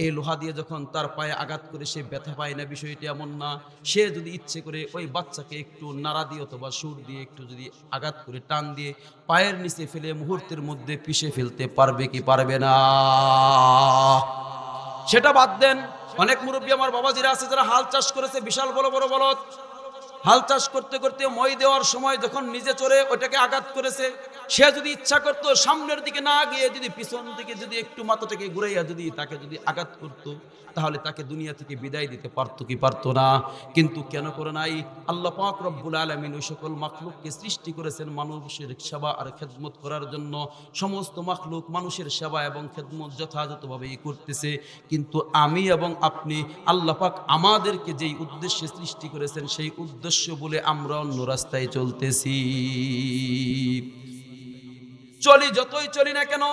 এই লোহা দিয়ে যখন তার পায়ে আঘাত করে সে ব্যথা পায় না, বিষয়টি এমন না। সে যদি ইচ্ছে করে ওই বাচ্চাকে একটু নাড়া দিয়ে অথবা সুর দিয়ে একটু যদি আঘাত করে টান দিয়ে পায়ের নিচে ফেলে মুহূর্তের মধ্যে পিষে ফেলতে পারবে কি পারবে না? সেটা বাদ দেন, অনেক মুরব্বী আমার বাবাজিরা আছে যারা হাল চাষ করেছে, বিশাল বড় বড় বলদ, হাল চাষ করতে করতে মই দেওয়ার সময় যখন নিজে চড়ে ওটাকে আঘাত করেছে, সে যদি ইচ্ছা করতো সামনের দিকে না গিয়ে যদি পিছন দিকে যদি একটু মাথাটাকে ঘুরাইয়া যদি তাকে যদি আঘাত করতো, তাহলে তাকে দুনিয়া থেকে বিদায় দিতে পারতো কি পারতো না? কিন্তু কেন করে নাই? আল্লাহ পাক রব্বুল আলামিন ওই সকল মাখলুককে সৃষ্টি করেছেন মানুষের সেবা আর খেদমত করার জন্য। সমস্ত মাখলুক মানুষের সেবা এবং খেদমত যথাযথভাবেই করতেছে, কিন্তু আমি এবং আপনি আল্লাহ পাক আমাদেরকে যেই উদ্দেশ্যে সৃষ্টি করেছেন সেই উদ্দেশ্য বলে আমরা অন্য রাস্তায় চলতেছি। যতই চলি না কেন,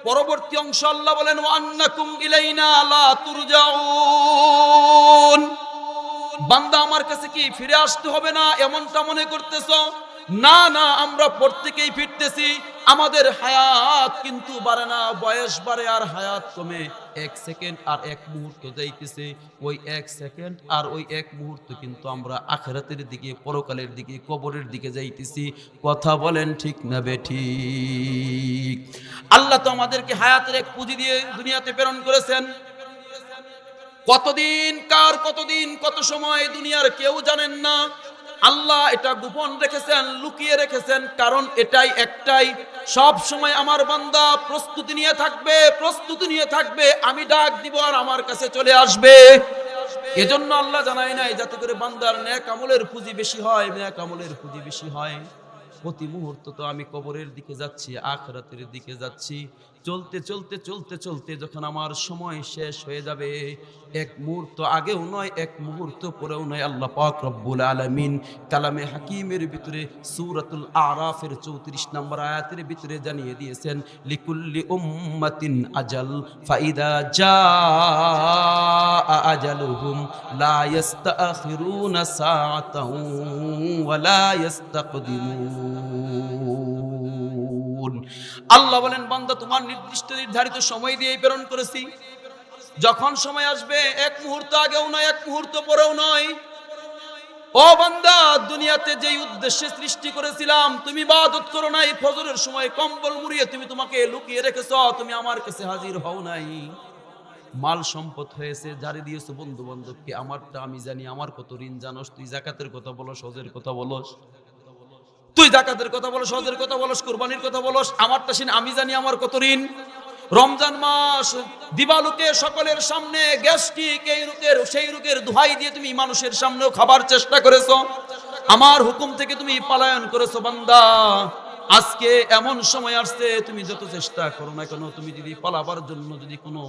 পরবর্তী অংশ আল্লাহ বলেন ওয়া আন্নাকুম ইলাইনা লা তুরজাউন। বান্দা আমার কাছে কি ফিরে আসতে হবে না এমনটা মনে করতেছো? না না, আমরা প্রত্যেকেই ফিরতেছি। আমাদের হায়াত কিন্তু বাড়ে না, বয়স বাড়ে আর হায়াত কমে। 1 সেকেন্ড আর 1 মুহূর্ত যাইতেছে, ওই 1 সেকেন্ড আর ওই 1 মুহূর্ত কিন্তু আমরা আখিরাতের দিকে, পরকালের দিকে, কবরের দিকে যাইতেছি। কথা বলেন ঠিক না বেঠিক? আল্লাহ তো আমাদেরকে হায়াতের এক পুঁজি দিয়ে দুনিয়াতে প্রেরণ করেছেন। কতদিন কত সময় দুনিয়ার কেউ জানেন না। আল্লাহ এটা গোপন রেখেছেন, লুকিয়ে রেখেছেন, কারণ এটাই একটাই, সব সময় আমার বান্দা প্রস্তুতি নিয়ে থাকবে, আমি ডাক দিব আর আমার কাছে চলে আসবে। এজন্য আল্লাহ জানায় নাই যাতে করে বান্দার নেক আমলের পুঁজি বেশি হয়। প্রতি মুহূর্ত তো আমি কবরের দিকে যাচ্ছি, আখিরাতের দিকে যাচ্ছি। চলতে যখন আমার সময় শেষ হয়ে যাবে, 1 মুহূর্ত আগেও নয়, 1 মুহূর্ত পরেও নয়, আল্লাহ পাক রব্বুল আলামিন কালামে হাকিমের ভিতরে সূরাতুল আরাফের 34 নম্বর আয়াতের ভিতরে জানিয়ে দিয়েছেন, লিকুল্লি উম্মাতিন আজাল ফাইদা জাআ আজালুহুম লা ইস্তাখিরুনা সাআতাও ওয়া লা ইস্তাকদিমুন। আল্লাহ বলেন, বান্দা তোমার নির্দিষ্ট নির্ধারিত সময় দিয়ে প্রেরণ করেছি। যখন সময় আসবে 1 মুহূর্ত আগেও নয়, 1 মুহূর্ত পরেও নয়। ও বান্দা, দুনিয়াতে যেই উদ্দেশ্যে সৃষ্টি করেছিলাম, তুমি ইবাদত করো নাই, ফজরের সময় কম্বল মুড়িয়ে তুমি তোমাকে লুকিয়ে রেখেছো, তুমি আমার কাছে হাজির হও নাই। মাল সম্পদ হয়েছে, জারি দিয়েছো বন্ধু বান্ধবকে, আমারটা আমি জানি, আমার কত ঋণ জানোস, তুই যাকাতের কথা বলস, হজের কথা বলস, তুই জাকাতের কথা বলস, হজের কথা বলস, কুরবানির কথা বলস, আমারটা আমি জানি আমার কত ঋণ। রমজান মাস দিবালুকে সকলের সামনে গ্যাস্ট্রিক এই রোগের সেই রোগের দোহাই দিয়ে তুমি মানুষের সামনেও খাবার চেষ্টা করেছো, আমার হুকুম থেকে তুমি পলায়ন করেছো। বান্দা, আজকে এমন সময় আসছে, তুমি যত চেষ্টা করো না কেন, তুমি যদি পালাবার জন্য যদি কোনো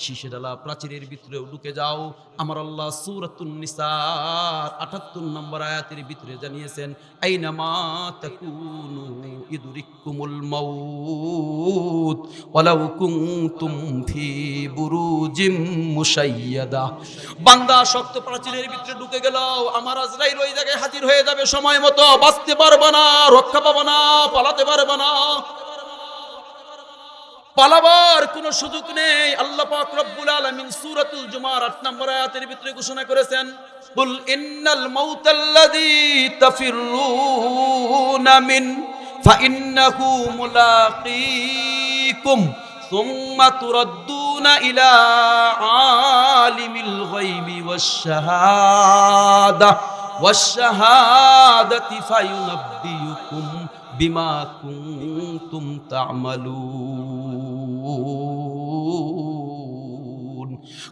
শীষে ডালা প্রাচীরের ভিতরে ঢুকে যাও, আমার আল্লাহ সূরাতুন নিসার 78 নম্বর আয়াতের ভিতরে জানিয়েছেন, আইনামা তাকুনু ইদরিকুমুল মাউত ওয়ালাউ কুনতুম ফি বুরুজিম মুশাইয়াদা। বান্দা শক্ত প্রাচীরের ভিতরে ঢুকে গেল, আমার আজরাইল ওই জায়গায় হাজির হয়ে যাবে সময় মতো, বাঁচতে পারবে না, রক্ষা পাবে না, পালাতে পারবে না। পালাবার কোনো সুযোগ নেই। আল্লাহ পাক রব্বুল আলামিন সূরাতুল জুমার ৮ নম্বর আয়াতের ভিতরে ঘোষণা করেছেন, কুল ইন্নাল মাউতাল্লাযী তাফিররুনা মিন ফাইন্নাহু মুলাকীকুম সুম্মা তুরাদ্দুনা ইলা আলিমিল গায়বি ওয়াশ-শাহাদাতি ফায়ুনাব্বিউকুম বিমা কুনতুম তা'মালুন।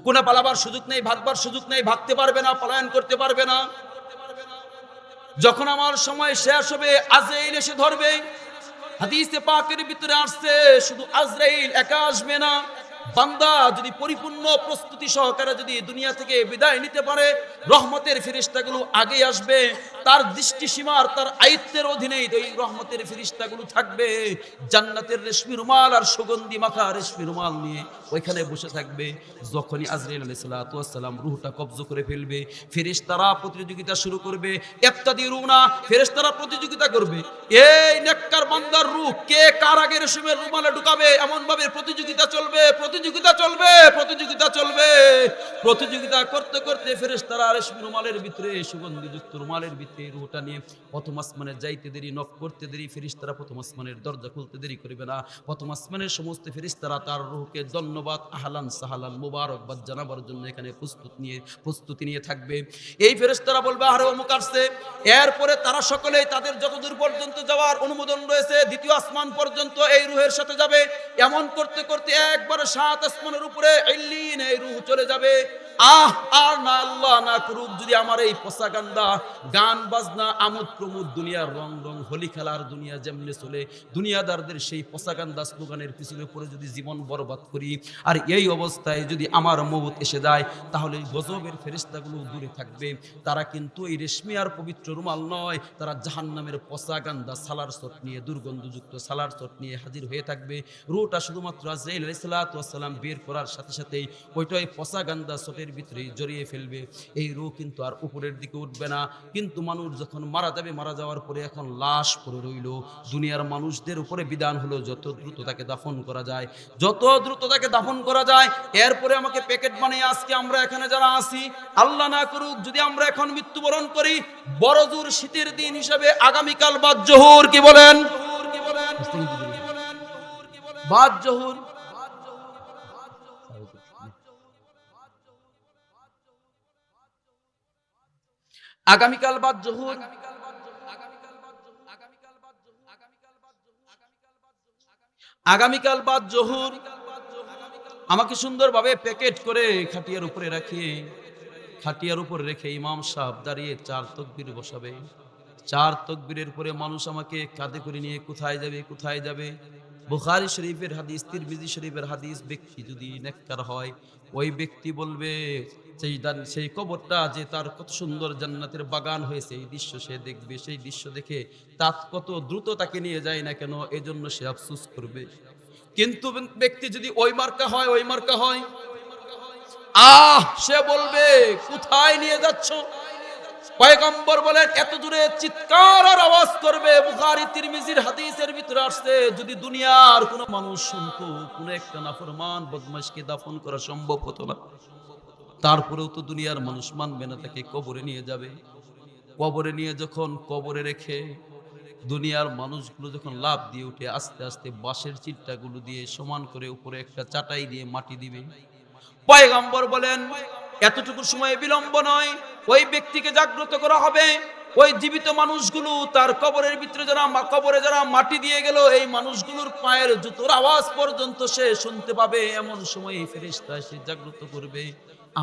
কোন পালাবার সুযোগ নেই, ভাগবার সুযোগ নেই, ভাগতে পারবে না, পলায়ন করতে পারবে না। যখন আমার সময় শেষ হবে আজরাইল এসে ধরবে। হাদিসে পাকের ভিতরে আসছে শুধু আজরাইল একা আসবে না, বান্দা যদি পরিপূর্ণ প্রস্তুতি সহকারে যদি দুনিয়া থেকে বিদায় নিতে পারে, রহমতের ফেরেশতাগুলো আগে আসবে, তার দৃষ্টি সীমার তার আয়ত্তের অধীনেই ওই রহমতের ফেরেশতাগুলো থাকবে। জান্নাতের রেশমি রুমাল আর সুগন্ধি মাখা রেশমি রুমাল নিয়ে ওইখানে বসে থাকবে। যখনই আজরাইল আলাইহিস সালাতু ওয়াস সালাম রূহটা কবজ করে ফেলবে, ফেরেশতারা প্রতিযোগিতা শুরু করবে। ইফতাদিরুনা, ফেরেশতারা প্রতিযোগিতা করবে, এই নেককার বান্দার রূহ কে কার আগে রেশমের রুমালে ঢুকাবে, এমন ভাবে প্রতিযোগিতা চলবে, প্রতিযোগিতা চলবে, প্রতিযোগিতা চলবে। প্রতিযোগিতা করতে করতে ফেরেশতারা রেশমি রুমালের ভিতরে, সুগন্ধিযুক্ত রুমালের ভিতরে রূহটা নিয়ে প্রথম আসমানে যাইতে দেরি, নক করতে দেরি, ফেরেশতারা প্রথম আসমানের দরজা খুলতে দেরি করবে না। প্রথম আসমানের সমস্ত ফেরেশতারা তার রূহকে ধন্যবাদ, আহলান সাহালান, মুবারকবাদ জানাবার জন্য এখানে প্রস্তুতি নিয়ে থাকবে। এই ফেরেশতারা বলবে, আরে অমুক আসছে। এরপরে তারা সকলেই তাদের যতদূর পর্যন্ত যাওয়ার অনুমোদন রয়েছে, দ্বিতীয় আসমান পর্যন্ত এই রূহের সাথে যাবে। এমন করতে করতে একবারে ৭ আসমানের উপরে ইল্লিন এই রূহ চলে যাবে। আর না, আল্লাহ না করুক, যদি আমার এই পোশাক গান্দা গান বাজনা আমোদ প্রমোদ দুনিয়ার রং রং হোলি খেলার দুনিয়া যেমনি চলে, দুনিয়াদারদের সেই পোশাকান্দা স্লোগানের পিছনে পড়ে যদি জীবন বরবাদ করি, আর এই অবস্থায় যদি আমার মওত এসে যায়, তাহলে গজবের ফেরেশতাগুলো দূরে থাকবে। তারা কিন্তু এই রেশমি আর পবিত্র রুমাল নয়, তারা জাহান্নামের পোশাকান্দা সালার চট নিয়ে, দুর্গন্ধযুক্ত সালার চট নিয়ে হাজির হয়ে থাকবে। রূহটা শুধুমাত্র আজরাইল আলাইহিস সালাতু ওয়াস সালাম বের করার সাথে সাথেই ওইটা ওই পোশাকান্দা চটের ভিতরে জড়িয়ে ফেলবে। এই রূহ কিন্তু আর উপরের দিকে উঠবে না। কিন্তু মানুষ যখন মারা যাবে, মারা যাওয়ার পরে এখন লাশ পড়ে রইল, দুনিয়ার মানুষদের উপরে বিধান হলো যত দ্রুত তাকে দাফন করা যায়, যত দ্রুত তাকে দাফন করা যায়। এরপরে আমাকে প্যাকেট বানিয়ে আজকে আমরা এখানে যারা আছি, আল্লাহ না করুক যদি আমরা এখন মৃত্যুবরণ করি, বড় জোর শীতের দিন হিসাবে আগামীকাল বাদ জোহর, কি বলেন, বাদ জোহর, আগামীকাল বাদ জোহর, আগামীকাল বাদ জোহর আমাকে সুন্দরভাবে প্যাকেট করে খাটিয়ার উপরে রাখিয়ে, খাটিয়ার উপরে রেখে ইমাম সাহেব দাঁড়িয়ে ৪ তাকবীর বসাবে। ৪ তাকবীরের পরে মানুষ আমাকে কাঁধে করে নিয়ে কোথায় যাবে, কোথায় যাবে? বুখারী শরীফের হাদিস, তিরমিজি শরীফের হাদিস, ব্যক্তি যদি নেককার হয়, ওই ব্যক্তি বলবে সেই কবরটা যে তার কত সুন্দর জান্নাতের বাগান হয়েছে, এই দৃশ্য সে দেখবে। সেই দৃশ্য দেখে তার কত দ্রুত তাকে নিয়ে যায় না কেন, এজন্য সে আফসোস করবে। কিন্তু ব্যক্তি যদি ওই মার্কা হয়, ওই মার্কা হয়, সে বলবে কোথায় নিয়ে যাচ্ছ? পয়গম্বর বলেন এত জোরে চিৎকার আর আওয়াজ করবে। বুখারী তিরমিজির হাদিসের ভিতরে আসছে, যদি দুনিয়ার কোনো মানুষ শুনতো কোন একটা নাফরমান বদমাশকে দাফন করা সম্ভব হতো না, তারপরেও তো দুনিয়ার মানুষ মানবে না, তাকে কবরে নিয়ে যাবে। কবরে নিয়ে যখন কবরে রেখে দুনিয়ার মানুষগুলো যখন লাফ দিয়ে উঠে আস্তে আস্তে বাঁশের চিট্টাগুলো দিয়ে সমান করে উপরে একটা চাটাই দিয়ে মাটি দিবে। পয়গম্বর বলেন এতটুকু সময় বিলম্ব নয়, ওই ব্যক্তিকে জাগ্রত করা হবে। ওই জীবিত মানুষগুলো তার কবরের ভিতরে কবরে যারা মাটি দিয়ে গেল, এই মানুষগুলোর পায়ের জুতোর আওয়াজ পর্যন্ত সে শুনতে পাবে। এমন সময় ফেরেশতা এসে জাগ্রত করবে।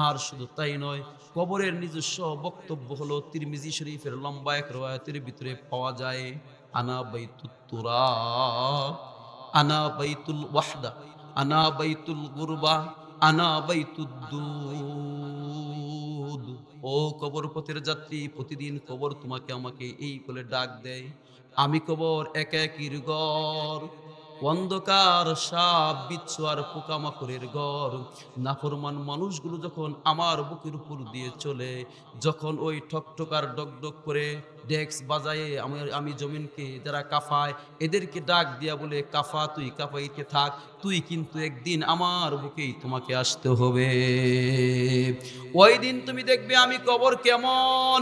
আর শুধু তাই নয়, কবরের নিজস্ব বক্তব্য হলো তিরমিজি শরীফের লম্বা এক রওয়ায়াতের ভিতরে পাওয়া যায়, আনা বাইতুত তুরাব, আনা বাইতুল ওয়াহদা, আনা বাইতুল গুরবা, আনা বাইতুদ দুদ। ও কবর পথের যাত্রী, প্রতিদিন কবর তোমাকে আমাকে এই বলে ডাক দেয়, আমি কবর এক একই ঘর, অন্ধকার, সাপ বিচ্ছু আর পোকামাকড়ের ঘর। নাফরমান মানুষগুলো যখন আমার বুকের উপর দিয়ে চলে, যখন ওই ঠকঠকার ডগডগ করে ডেক্স বাজায়ে আমি জমিনকে যারা কাফায় এদেরকে ডাক দিয়া বলে, কাফা তুই কাফাইতে থাক, তুই কিন্তু একদিন আমার বুকেই তোমাকে আসতে হবে। ওই দিন তুমি দেখবে আমি কবর কেমন।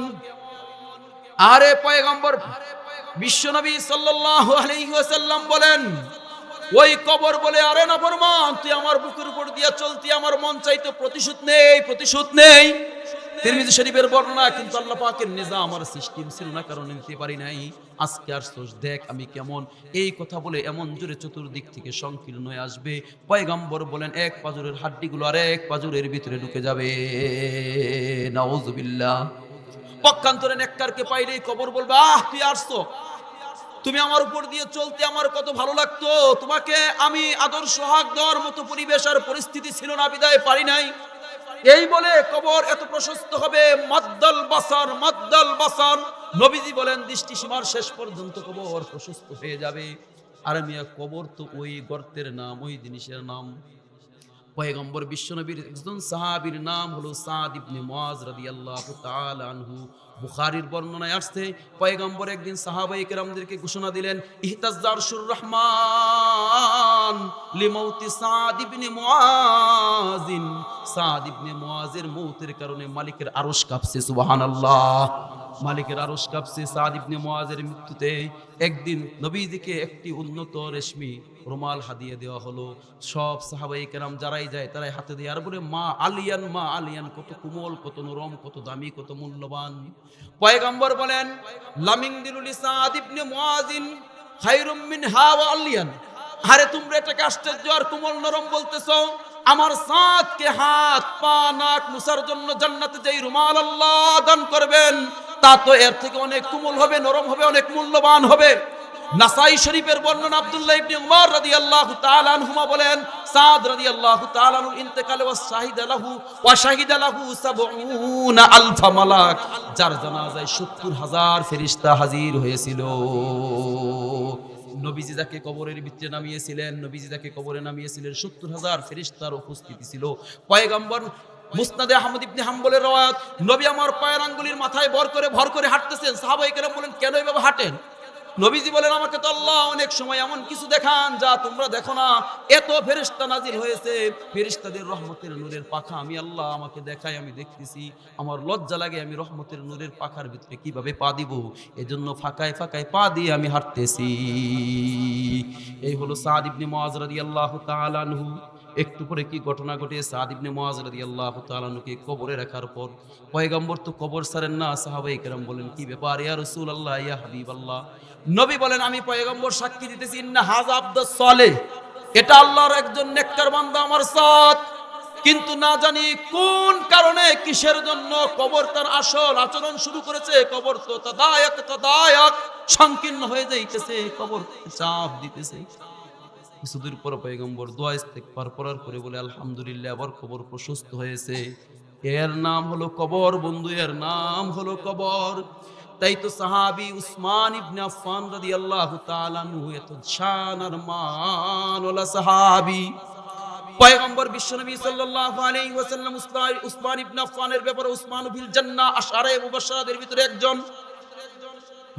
আরে পয়গম্বর বিশ্বনবী সাল্লাল্লাহু আলাইহি ওয়াসাল্লাম বলেন, ওই কবর বলে, আরে নাফরমান, তুই আমার বুকের উপর দিয়া চলতি, আমার মন চাইতো প্রতিশোধ নেই, প্রতিশোধ নেই। তিরমিজি শরীফের বর্ণনা, কিন্তু আল্লাহ পাকের নিজাম আমার সিস্টেম ছিল না, কারণে নিতে পারি নাই। আজকে আসছোস, দেখ আমি কেমন। এই কথা বলে এমন জোরে চতুর্দিক থেকে সংকীর্ণ হয়ে আসবে, পয়গম্বর বলেন এক পাজরের হাড্ডিগুলো আর এক পাজরের ভিতরে ঢুকে যাবে। নাউজুবিল্লাহ। পক্ষান্তরে নেককারকে পাইলেই কবর বলবে, আহ তুই আসছো, তুমি আমার উপর দিয়ে চলতে আমার কত ভালো লাগতো, তোমাকে আমি আদর্শ হক দেওয়ার মতো পরিবেশ আর পরিস্থিতি ছিল না, বিদায় পারি নাই। এই বলে কবর এত প্রশস্ত হবে, মাদ্দাল বাসার, মাদ্দাল বাসার। নবীজি বলেন দৃষ্টি সীমার শেষ পর্যন্ত কবর প্রশস্ত হয়ে যাবে। আর মিয়া কবর তো ওই গর্তের নাম, ওই জিনিসের নাম। পয়গম্বর বিশ্বনবীর একজন সাহাবীর নাম হলো সাদ ইবনে মুআজ রাদিয়াল্লাহু তাআলা আনহু। বুখারীর বর্ণনায় আসছে, পয়গম্বর একদিন সাহাবায়ে কেরামদেরকে ঘোষণা দিলেন, ইহতাজ্জা আরশুর রহমান লিমাউতি সাদ ইবনে মুআজিন। সাদ ইবনে মুআজের মৌতের কারণে মালিকের আরশ কাঁপছে। সুবহানাল্লাহ। মালিকের আরশ কাঁপছে সাদ ইবনে মুআজের মৃত্যুতে। একদিন নবীজিকে একটি উন্নত রেশমি রুমাল হাদিয়ে দেওয়া হলো। সব সাহাবায়ে কেরাম যারাই যায় তারাই হাতে দিয়ে আর বলে, মা আলিয়ান, মা আলিয়ান, কত কোমল, কত নরম, কত দামি, কত মূল্যবান। পয়গম্বর বলেন, লামিন দিলুল সাদ ইবনে মুআজিন খায়রুম মিন হাওয়া আলিয়ান। আরে তোমরা এটাকে আশ্চর্য আর কোমল নরম বলতেছো, আমার সাদকে হাত পা নাক মুছার জন্য জান্নাতে যেই রুমাল আল্লাহ দান করবেন, তা তো এর থেকে অনেক কোমল হবে, নরম হবে, অনেক মূল্যবান হবে। নাসাই শরীফের বর্ণনা, আব্দুল্লাহ ইবনে উমর রাদিয়াল্লাহু তাআলা আনহুমা বলেন, সাদ রাদিয়াল্লাহু তাআলা আনহু ইন্তেকালে ওয়া শাহিদা লাহু ৭০ আলফা মালাক, যার জানাজায় ৭০,০০০ ফেরেশতা হাজির হয়েছিল। নবীজি যাকে কবরের ভিতরে নামিয়েছিলেন, নবীজি যাকে কবরে নামিয়েছিলেন, ৭০,০০০ ফেরেশতার উপস্থিতি ছিল। পয়গম্বর মুসনাদে আহমদ ইবনে হাম্বলের রওয়ায়াত, নবী আমার পায়ের আঙ্গুলির মাথায় ভর করে হাঁটতেছেন। সাহাবায়ে কেরাম বলেন, কেন এভাবে হাঁটেন? নবীজি বলেন, আমাকে তো আল্লাহ অনেক সময় এমন কিছু দেখান যা তোমরা দেখো না। এত ফেরেশতা নাজিল হয়েছে, ফেরেশতাদের রহমতের নূরের পাখা আমি আল্লাহ আমাকে দেখাই, আমি দেখতেছি। আমার লজ্জা লাগে, আমি রহমতের নূরের পাখার ভিতরে কিভাবে পা দিব, এজন্য ফাঁকায় ফাঁকায় পা দিয়ে আমি হাঁটতেছি। এই হলো সাদ ইবনে মুআজ রাদিয়াল্লাহু তাআলা আনহু। একটু পরে কি ঘটনা ঘটে, সাদ ইবনে মুআজ রাদিয়াল্লাহু তাআলা আনহুকে কবরে রাখার পর পয়গম্বর তো কবর ছাড়েন না। সাহাবায়ে কেরাম বলেন, কি ব্যাপার ইয়া রাসূলুল্লাহ, ইয়া হাবিবাল্লাহ? নবী বলেন, আমি পয়গম্বর সাক্ষী দিতেছি, ইন্না হাযা আবদুস সালেহ, এটা আল্লাহর একজন নেককার বান্দা আমার সাদ। কিন্তু না জানি কোন কারণে, কিসের জন্য কবর তার আসল আচরণ শুরু করেছে। কবর তো তাদায়াক সংকীর্ণ হয়ে যাইতেছে, কবর চাপ দিতেছে। কিছুদূর পর পয়গম্বর দোয়া ইস্তেগফার পড়ার পরে বলে, আলহামদুলিল্লাহ, আবার কবর প্রশস্ত হয়েছে। এর নাম হলো কবর বন্ধু, এর নাম হলো কবর। তাই তো সাহাবী উসমান ইবনে আফফান রাদিয়াল্লাহু তাআলা আনহু এত শান আর মান ওয়ালা সাহাবী। পয়গম্বর বিশ্বনবী সাল্লাল্লাহু আলাইহি ওয়াসাল্লাম উসমান ইবনে আফফানের ব্যাপারে, উসমান বিল জান্নাহ আশারে মুবাশশারাদের ভিতরে একজন।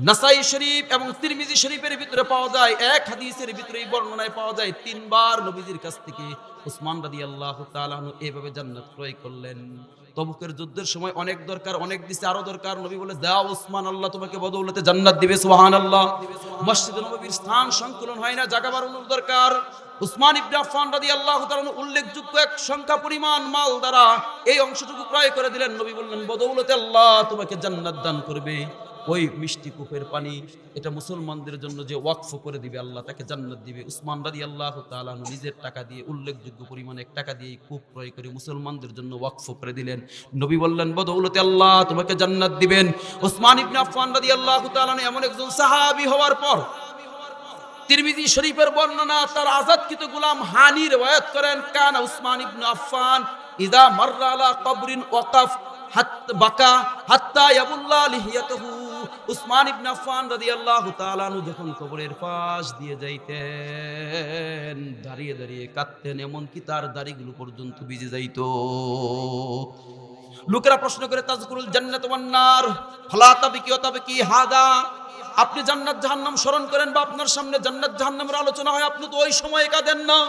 নাসাই শরীফ এবং তিরমিজি শরীফের ভিতরে পাওয়া যায়, এক হাদিসের ভিতরে এই বর্ণনায় পাওয়া যায়, ৩ বার নবীজির কাছ থেকে উসমান রাদিয়াল্লাহু তাআলা আনহু এভাবে জান্নাত ক্রয় করলেন। তবুকের যুদ্ধের সময় অনেক দরকার, অনেক দিছে আরো দরকার। নবী বলে, দাও উসমান, আল্লাহ তোমাকে বদৌলতে জান্নাত দিবে। সুবহানাল্লাহ। মসজিদে নববীর স্থান সংকুলন হয় না, জায়গা বাড়ানোর দরকার। উসমান ইবনে আফফান রাদিয়াল্লাহু তাআলা আনহু উল্লেখযোগ্য এক সংখ্যা পরিমাণ মাল দ্বারা এই অংশটুকু ক্রয় করে দিলেন। নবী বললেন, বদৌলতে আল্লাহ তোমাকে জান্নাত দান করবে। ওই মিষ্টি কূপের পানি, এটা মুসলমানদের জন্য যে ওয়াকফ করে দিবে, আল্লাহ তাকে জান্নাত দিবে। উসমান রাদিয়াল্লাহু তাআলা আনহু নিজের টাকা দিয়ে, উল্লেখযোগ্য পরিমাণে টাকা দিয়ে কূপ ক্রয় করে মুসলমানদের জন্য ওয়াকফ করে দিলেন। নবী বললেন, বদৌলতে আল্লাহ তোমাকে জান্নাত দিবেন। উসমান ইবনে আফফান রাদিয়াল্লাহু তাআলা আনহু এমন একজন সাহাবী হওয়ার পর, তিরমিজি শরীফের বর্ণনা, তার আযাদকৃত গোলাম হানি riwayat করেন, কানা উসমান ইবনে আফফান ইযা মাররা আলা কবরিন ওয়াকাফ হাত্তা বাকা হাত্তা ইয়াবুল্লা লিহিয়াতুহু উসমান ইবনে আফফান রাদিয়াল্লাহু তাআলা আনহু যখন কবরের পাশ দিয়ে যাইতেন দাঁড়িয়ে দাঁড়িয়ে কাঁদতেন, এমনকি তার দাড়িগুলো পর্যন্ত ভিজে যাইত। লোকেরা প্রশ্ন করে তাযকুরুল জান্নাত ওয়ান নার ফালা তাবকি ওয়া তাবকি হাদা, আপনি জান্নাত জাহান্নাম স্মরণ করেন বা আপনার সামনে জান্নাত জাহান্নামের আলোচনা হয়, আপনি তো ওই সময়ে কাঁদেন না।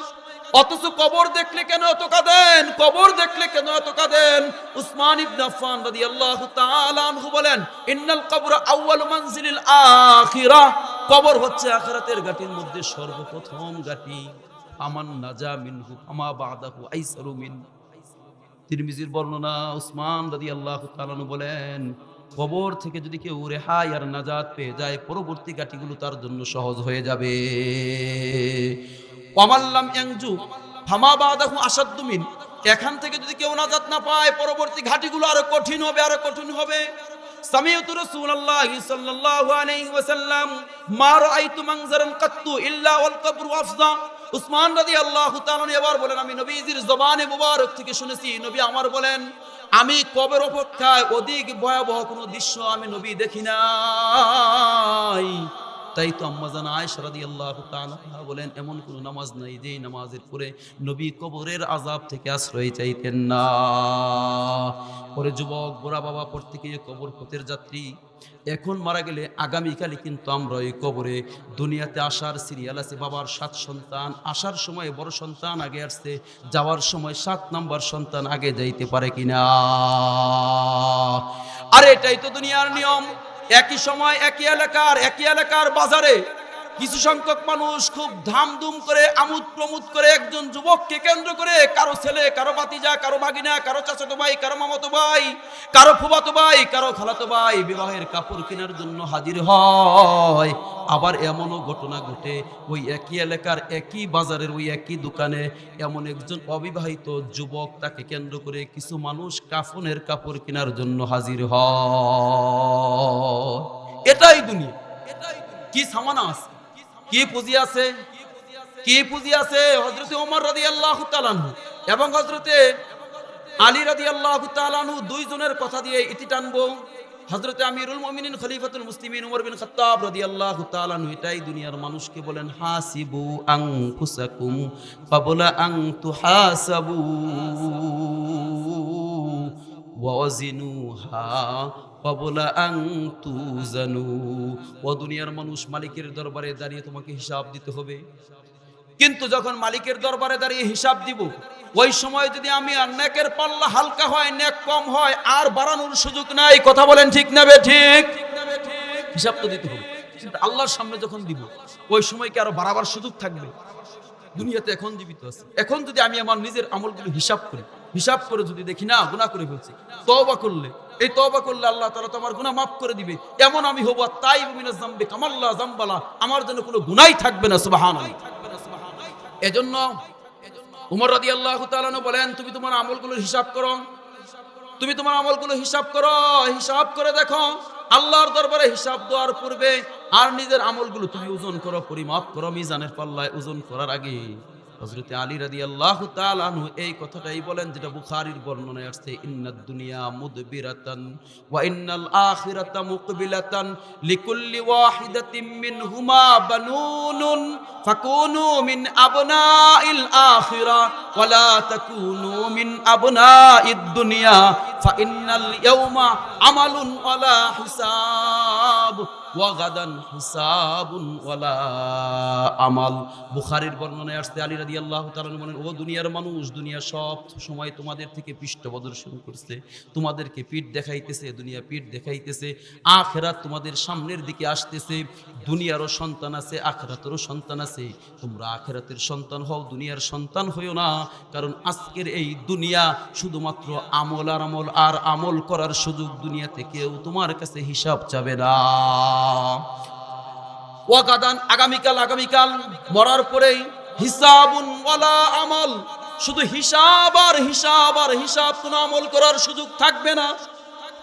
অথচ কবর দেখলে কেন এত কাঁদেন? কবর দেখলে কেন এত কাঁদেন? উসমান ইবনে আফফান রাদিয়াল্লাহু তাআলা আনহু বলেন, ইন্নাল কবর আউয়ালু মানজিলিল আখিরাহ, কবর হচ্ছে আখিরাতের ঘাটির মধ্যে সর্বপ্রথম ঘাটি। আমান নাজা মিনহু আমা বাদাহু আইসারু মিন। তিরমিজির বর্ণনা, উসমান রাদিয়াল্লাহু তাআলা আনহু বলেন, কবর থেকে যদি কেউ রেহাই আর নাজাত পেয়ে যায়, পরবর্তী ঘাটিগুলো তার জন্য সহজ হয়ে যাবে। ওয়ামাল্লাম ইয়ানজু ফামা বাদাহু আসাদ্দু মিন, এখান থেকে যদি কেউ নাজাত না পায়, পরবর্তী ঘাটিগুলো আরো কঠিন হবে, আরো কঠিন হবে। সামিউতু রাসূলুল্লাহি সাল্লাল্লাহু আলাইহি ওয়াসাল্লাম মা রাআইতু মানজারান কাত্তু ইল্লা ওয়াল কবরু আফযা। উসমান রাদিয়াল্লাহু তাআলা এবার বলেন, আমি নবীজির জবানে মুবারক থেকে শুনেছি, নবী আমার বলেন, আমি কবর অপেক্ষায় অধিক ভয়াবহ কোনো দৃশ্য আমি নবী দেখি নাই। তাই তো আম্মা জান আয়েশা রাদিয়াল্লাহু তাআলা বলেন, এমন কোন নামাজ নাই যে নামাজের পরে নবী কবরের আযাব থেকে আশ্রয় চাইতেন না। পরে যুবক বুড়া বাবা প্রত্যেকে কবর পথের যাত্রী, এখন মারা গেলে আগামীকালই কিন্তু আমরা ওই কবরে দুনিয়াতে আসার সিরিয়াল আছে। বাবার 7 সন্তান, আসার সময় বড় সন্তান আগে আসছে, যাওয়ার সময় 7 নাম্বার সন্তান আগে যাইতে পারে কিনা? আর এটাই তো দুনিয়ার নিয়ম। একই সময় একই এলাকার বাজারে কিছু সংখ্যক মানুষ খুব ধামধুম করে আমোদ প্রমোদ করে একজন যুবককে কেন্দ্র করে কারো ছেলে, কারো ভাতিজা, কারো ভাগিনা, কারো চাচাতো ভাই, কারো মামাতো ভাই, কারো ফুফাতো ভাই, কারো খালাতো ভাই বিবাহের কাপড় কেনার জন্য হাজির হয়। আবার এমনও ঘটনা ঘটে, ওই একই এলাকার একই বাজারের ওই একই দোকানে এমন একজন অবিবাহিত যুবক, তাকে কেন্দ্র করে কিছু মানুষ কাফনের কাপড় কেনার জন্য হাজির হয়। এটাই দুনিয়া। কি সামানা আছে, কি পুঁজি আছে, কি পুঁজি আছে। হযরতে ওমর রাদিয়াল্লাহু তাআলা আনহু এবং হযরতে আলী রাদিয়াল্লাহু তাআলা আনহু দুইজনের কথা দিয়ে ইতি টানবো। হযরতে আমিরুল মুমিনিন খলিফাতুল মুসলিমিন ওমর বিন খাত্তাব রাদিয়াল্লাহু তাআলা আনহু এটাই দুনিয়ার মানুষকে বলেন, হাসিবু আনফুসাকুম ক্বাবলা আন তুহাসাবু ওয়াজিনুহা ক্বাবলা আন তুজানু। ও দুনিয়ার মানুষ, মালিকের দরবারে দাঁড়িয়ে তোমাকে হিসাব দিতে হবে, কিন্তু যখন মালিকের দরবারে দাঁড়িয়ে হিসাব দিব, ওই সময় যদি আমি আর নেকের পাল্লা হালকা হয়, নেক কম হয়, আর বাড়ানোর সুযোগ নাই। কথা বলেন ঠিক না বেঠিক? হিসাব তো দিতে হবে, কিন্তু আল্লাহর সামনে যখন দিব, ওই সময় কি আরো বাড়াবার সুযোগ থাকবে? দুনিয়াতে এখন জীবিত আছে, এখন যদি আমি আমার নিজের আমলগুলো হিসাব করে যদি দেখি না গুনাহ করে ফেলছি, তওবা করলে, এই তওবা করলে আল্লাহ তাআলা তো আমার গুনাহ মাফ করে দিবে, এমন আমি হব তাইবু মিনাজ যামবি কামাল্লা যামবালা, আমার জন্য কোনো গুনাহই থাকবে না। সুবহানাল্লাহ। এজন্য ওমর রাদিয়াল্লাহু তাআলা বলেন, তুমি তোমার আমলগুলো হিসাব করো, তুমি তোমার আমলগুলো হিসাব করো, হিসাব করে দেখো আল্লাহর দরবারে হিসাব দেওয়ার পূর্বে আর নিজের আমলগুলো তুমি ওজন করো, পরিমাপ করো মিজানের পাল্লায় ওজন করার আগে। হযরতে আলী রাদিয়াল্লাহু তাআলা আনহু এই কথাটাই বলেন, যেটা বুখারীর বর্ণনায় আসছে, ইন্নাদ দুনিয়া মুদবিরাতান ওয়া ইন্নাল আখিরাতা মুকবিলাতান লিকুল্লি ওয়াহিদাতিন মিনহুমা বানুনুন ফাকুনু মিন আবনাইল আখিরা ওয়া লা তাকুনু মিন আবনাইদ দুনিয়া ফাইন্নাল ইয়াওমা আমালুন ওয়ালা হিসাব ওয়া গাদান হিসাবুন ওয়ালা আমাল। বুখারীর বর্ণনায় আসছে, আলী রাদিয়াল্লাহু তাআলা বলেন, ও দুনিয়ার মানুষ, দুনিয়া সব সময় তোমাদের থেকে পৃষ্ঠ প্রদর্শন করছে, তোমাদেরকে পিঠ দেখাইতেছে, দুনিয়া পিঠ দেখাইতেছে। আখিরাত তোমাদের সামনের দিকে আসতেছে। দুনিয়ারও সন্তান আছে, আখিরাতেরও সন্তান আছে। তোমরা আখিরাতের সন্তান হও, দুনিয়ার সন্তান হইও না, কারণ আজকের এই দুনিয়া শুধুমাত্র আমল আর আমল আর আমল করার সুযোগ। দুনিয়াতে কেউ তোমার কাছে হিসাব চাবে না। ওয়াগাদান, আগামীকাল মরার পরেই হিসাবুন ওয়ালা আমল, শুধু হিসাব আর হিসাব, কোনো আমল করার সুযোগ থাকবে না।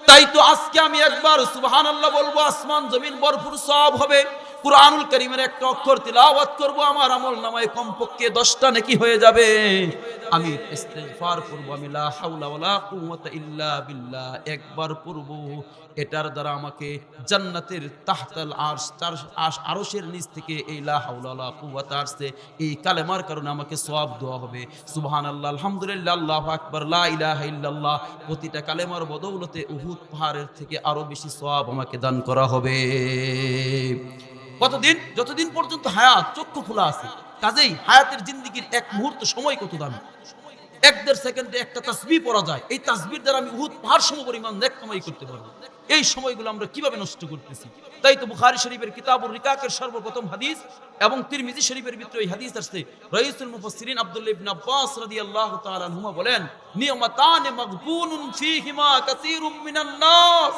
তাই তো আজকে আমি একবার সুবহানাল্লাহ বলবো, আসমান জমিন ভরপুর সওয়াব হবে। কুরআনুল কারীমের একটা অক্ষর তিলাওয়াত করব, আমার আমলনামায় কমপক্ষে 10টা নেকি হয়ে যাবে। আমি ইস্তিগফার করব, আমি লা হাওলা ওয়ালা কুওয়াতা ইল্লা বিল্লাহ একবার পড়ব, এটার দ্বারা আমাকে জান্নাতের তাহতাল আরশের নিচ থেকে এই লা হাওলা ওয়ালা কুওয়াতা আসছে, এই কালেমার কারণে আমাকে সওয়াব দেওয়া হবে। সুবহানাল্লাহ, আলহামদুলিল্লাহ, আল্লাহু আকবার, লা ইলাহা ইল্লাল্লাহ। প্রতিটা কালেমার বদৌলতে উহুদ পাহাড়ের থেকে আরো বেশি সওয়াব আমাকে দান করা হবে। কতদিন? যতদিন পর্যন্ত হায়াত, চক্ষু খোলা আছে। কাজেই হায়াতের জিন্দেগির এক মুহূর্ত সময় কত দামি। 1-1.5 সেকেন্ডে একটা তাসবিহ পড়া যায়, এই তাসবিহর দ্বারা আমি উহুদ পাহাড় সমপরিমাণ নেক কামাই করতে পারবো। এই সময়গুলো আমরা কিভাবে নষ্ট করতেছি? তাই তো বুখারী শরীফের কিতাবুর রিকাকের সর্বপ্রথম হাদিস এবং তিরমিজি শরীফের ভিতরে এই হাদিস আসছে। রাইসুল মুফাসসিরিন আব্দুল্লাহ ইবনে আব্বাস রাদিয়াল্লাহু তাআলা আনহুমা বলেন, নিয়মাতানে মাগবুনুন ফীহিমা কাসীরুম মিনান নাস।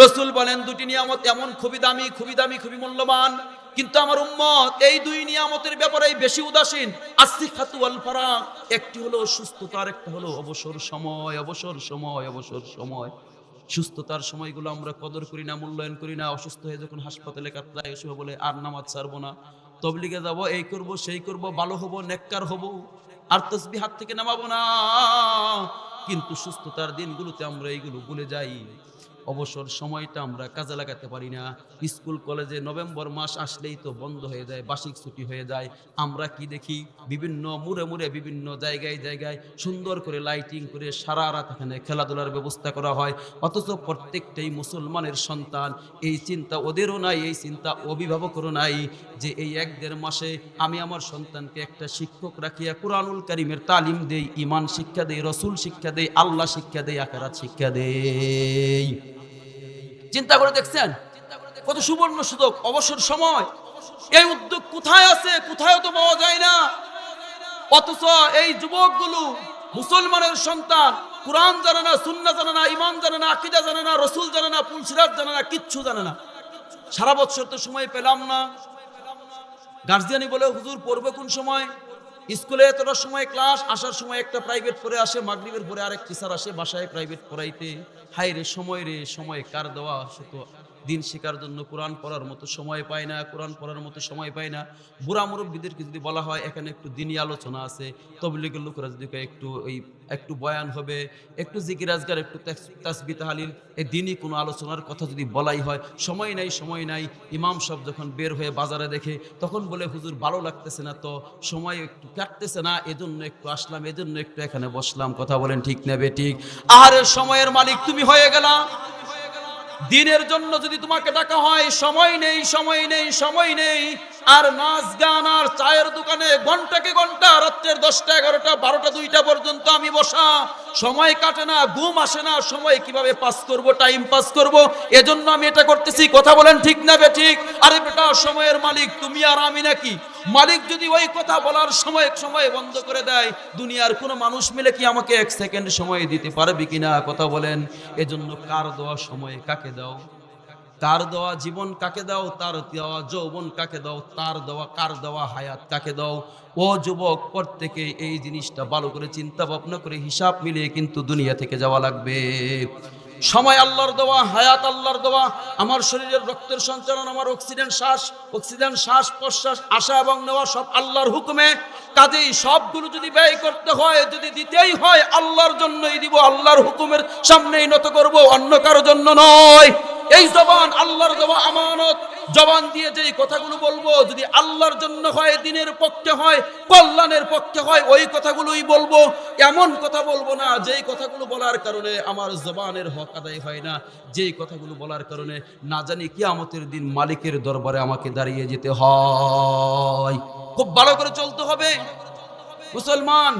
রাসূল বলেন, দুটি নিয়ামত এমন খুবই দামি, খুবই দামি, খুবই মূল্যবান, কিন্তু আমার উম্মত এই দুই নিয়ামতের ব্যাপারে বেশি উদাসীন। আসিহাতু ওয়াল ফারাগ, একটি হলো সুস্থতা আর একটা হলো অবসর সময়। অবসর সময়, অবসর সময়, সুস্থতার সময়গুলো আমরা কদর করি না, মূল্যায়ন করি না। অসুস্থ হয়ে যখন হাসপাতালে কাতরায় এসে বলে আর নামাজ ছাড়বো না, তবলিগে যাব, এই করব, সেই করব, ভালো হব, নেককার হব, আর তাসবিহ হাত থেকে নামাবো না। কিন্তু সুস্থতার দিনগুলোতে আমরা এইগুলো ভুলে যাই। অবসর সময়টা আমরা কাজে লাগাতে পারি না। স্কুল কলেজে নভেম্বর মাস আসলেই তো বন্ধ হয়ে যায়, বার্ষিক ছুটি হয়ে যায়। আমরা কি দেখি, বিভিন্ন মুড়ে মুড়ে বিভিন্ন জায়গায় জায়গায় সুন্দর করে লাইটিং করে সারা রাত এখানে খেলাধুলার ব্যবস্থা করা হয়। অথচ প্রত্যেকটাই মুসলমানের সন্তান, এই চিন্তা ওদেরও নাই, এই চিন্তা অভিভাবকেরও নাই যে এই 1-1.5 মাসে আমি আমার সন্তানকে একটা শিক্ষক রাখিয়া কুরআনুল কারীমের তালিম দেই, ঈমান শিক্ষা দেই, রসুল শিক্ষা দেই, আল্লাহ শিক্ষা দেই, আখিরাত শিক্ষা দেই। চিন্তা করে দেখছেন কত সুবর্ণ সুযোগ, অবসর সময়। এই উদ্যোগ কোথায় আছে? কোথায় তো পাওয়া যায় না। অথচ এই যুবকগুলো মুসলমানের সন্তান, কুরআন জানে না, সুন্নাহ জানে না, ঈমান জানে না, আকীদা জানে না, রাসূল জানে না, পুলসিরাত জানে না, কিচ্ছু জানে না। সারা বছর তো সময় পেলাম না। গার্জিয়ানি বলে, হুজুর পড়বে কোন সময়? স্কুলে এতটা সময় ক্লাস, আসার সময় একটা প্রাইভেট পড়ে আসে, মাগরিবের পরে আরেক টিচার আসে বাসায় প্রাইভেট পড়াইতে। হায় রে সময়, রে সময় কার দেওয়া। শুধু দিন শেখার জন্য কোরআন পড়ার মতো সময় পায় না, কোরআন পড়ার মতো সময় পায় না। বুড়া মুরব্বীদেরকে যদি বলা হয় এখানে একটু দিনী আলোচনা আছে, তবলিগের লোকেরা যদি একটু বয়ান হবে, একটু জিকির আজগার, একটু তাসবিহ তাহলিল, এই দিনই কোনো আলোচনার কথা যদি বলাই হয়, সময় নাই, সময় নাই। ইমাম সাহেব যখন বের হয়ে বাজারে দেখে তখন বলে, হুজুর ভালো লাগতেছে না তো, সময় একটু কাটতেছে না, এজন্য একটু আসলাম, এজন্য একটু এখানে বসলাম। কথা বলেন ঠিক না বেঠিক? আহারে সময়ের মালিক তুমি হয়ে গেলা। দিনের জন্য যদি তোমাকে ডাকা হয়, সময় নেই, সময় নেই, সময় নেই। আর নাচ গান আর চায়ের দোকানে ঘন্টাকে ঘন্টা, রাত্রের 10টা 11টা 12টা 2টা পর্যন্ত আমি বসা, সময় কাটে না, ঘুম আসে না। সময় কিভাবে পাস করব, টাইম পাস করব, এজন্য আমি এটা করতেছি। কথা বলেন ঠিক না বেঠিক? আরে বেটা, সময়ের মালিক তুমি আর আমি নাকি? মালিক যদি ওই কথা বলার সময় বন্ধ করে দেয়, দুনিয়ার কোনো মানুষ মিলে কি আমাকে 1 সেকেন্ড সময় দিতে পারবে কিনা? কথা বলেন। এজন্য কার দেওয়া সময় কাকে দাও, তার দেওয়া জীবন কাকে দাও, তার দেওয়া যৌবন কাকে দাও, তার দেওয়া কার দেওয়া হায়াত কাকে দাও। ও যুবক, প্রত্যেকে এই জিনিসটা ভালো করে চিন্তা ভাবনা করে হিসাব মিলিয়ে কিন্তু দুনিয়া থেকে যাওয়া লাগবে। সময় আল্লাহর দেওয়া, হায়াত আল্লাহর দেওয়া। আমার শরীরের রক্তের সঞ্চালন, আমার অক্সিজেন শ্বাস প্রশ্বাস, আসা এবং নেওয়া সব আল্লাহর হুকুমে। কাজেই সবগুলো যদি ব্যয় করতে হয়, যদি দিতেই হয়, আল্লাহর জন্যই দিব, আল্লাহর হুকুমের সামনেই নত করব, অন্য কারো জন্য নয়। এই জবান আল্লাহর দেওয়া আমানত। জবান দিয়ে যেই কথাগুলো বলবো, যদি আল্লাহর জন্য হয়, দিনের পক্ষে হয়, কল্যাণের পক্ষে হয়, ওই কথাগুলোই বলবো। এমন কথা বলবো না যেই কথাগুলো বলার কারণে আমার জবানের হক আদায় হয় না, যেই কথাগুলো বলার কারণে না জানি কিয়ামতের দিন মালিকের দরবারে আমাকে দাঁড়িয়ে যেতে হয়। খুব ভালো করে চলতে হবে মুসলমান।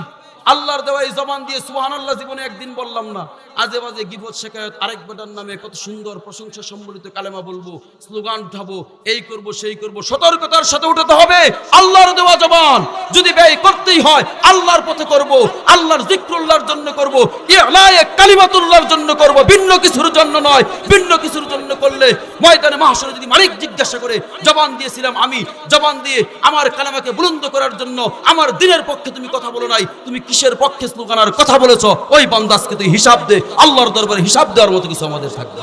আল্লাহর দেওয়া এই জবান দিয়ে সুবহানাল্লাহ জীবনে একদিন বললাম না, আজে বাজে গিবত শেখায়ত, আরেক বেটার নামে কত সুন্দর প্রশংসা সম্বলিত কালেমা বলবো, স্লোগান উঠাবো, এই করব সেই করব। সতর্কতার সাথে উঠাতে হবে। আল্লাহর দেওয়া জবান যদি ব্যয় করতেই হয়, আল্লাহর পথে করব, আল্লাহর যিকরুল্লাহর জন্য করব, ইলায়ে কালিমাতুল্লাহর জন্য করব, ভিন্ন কিছুর জন্য নয়। ভিন্ন কিছুর জন্য করলে ময়দানে মাহশরে যদি মালিক জিজ্ঞাসা করে, জবান দিয়েছিলাম আমি, জবান দিয়ে আমার কালেমাকে বুলন্দ করার জন্য, আমার দ্বীনের পক্ষে তুমি কথা বলো নাই, তুমি কিসের পক্ষে স্লোগান আর কথা বলেছো, ওই বান্দা আজকে তুই হিসাব দে। আল্লাহর দরবারে হিসাব দেওয়ার মতো কিছু আমাদের থাকবে।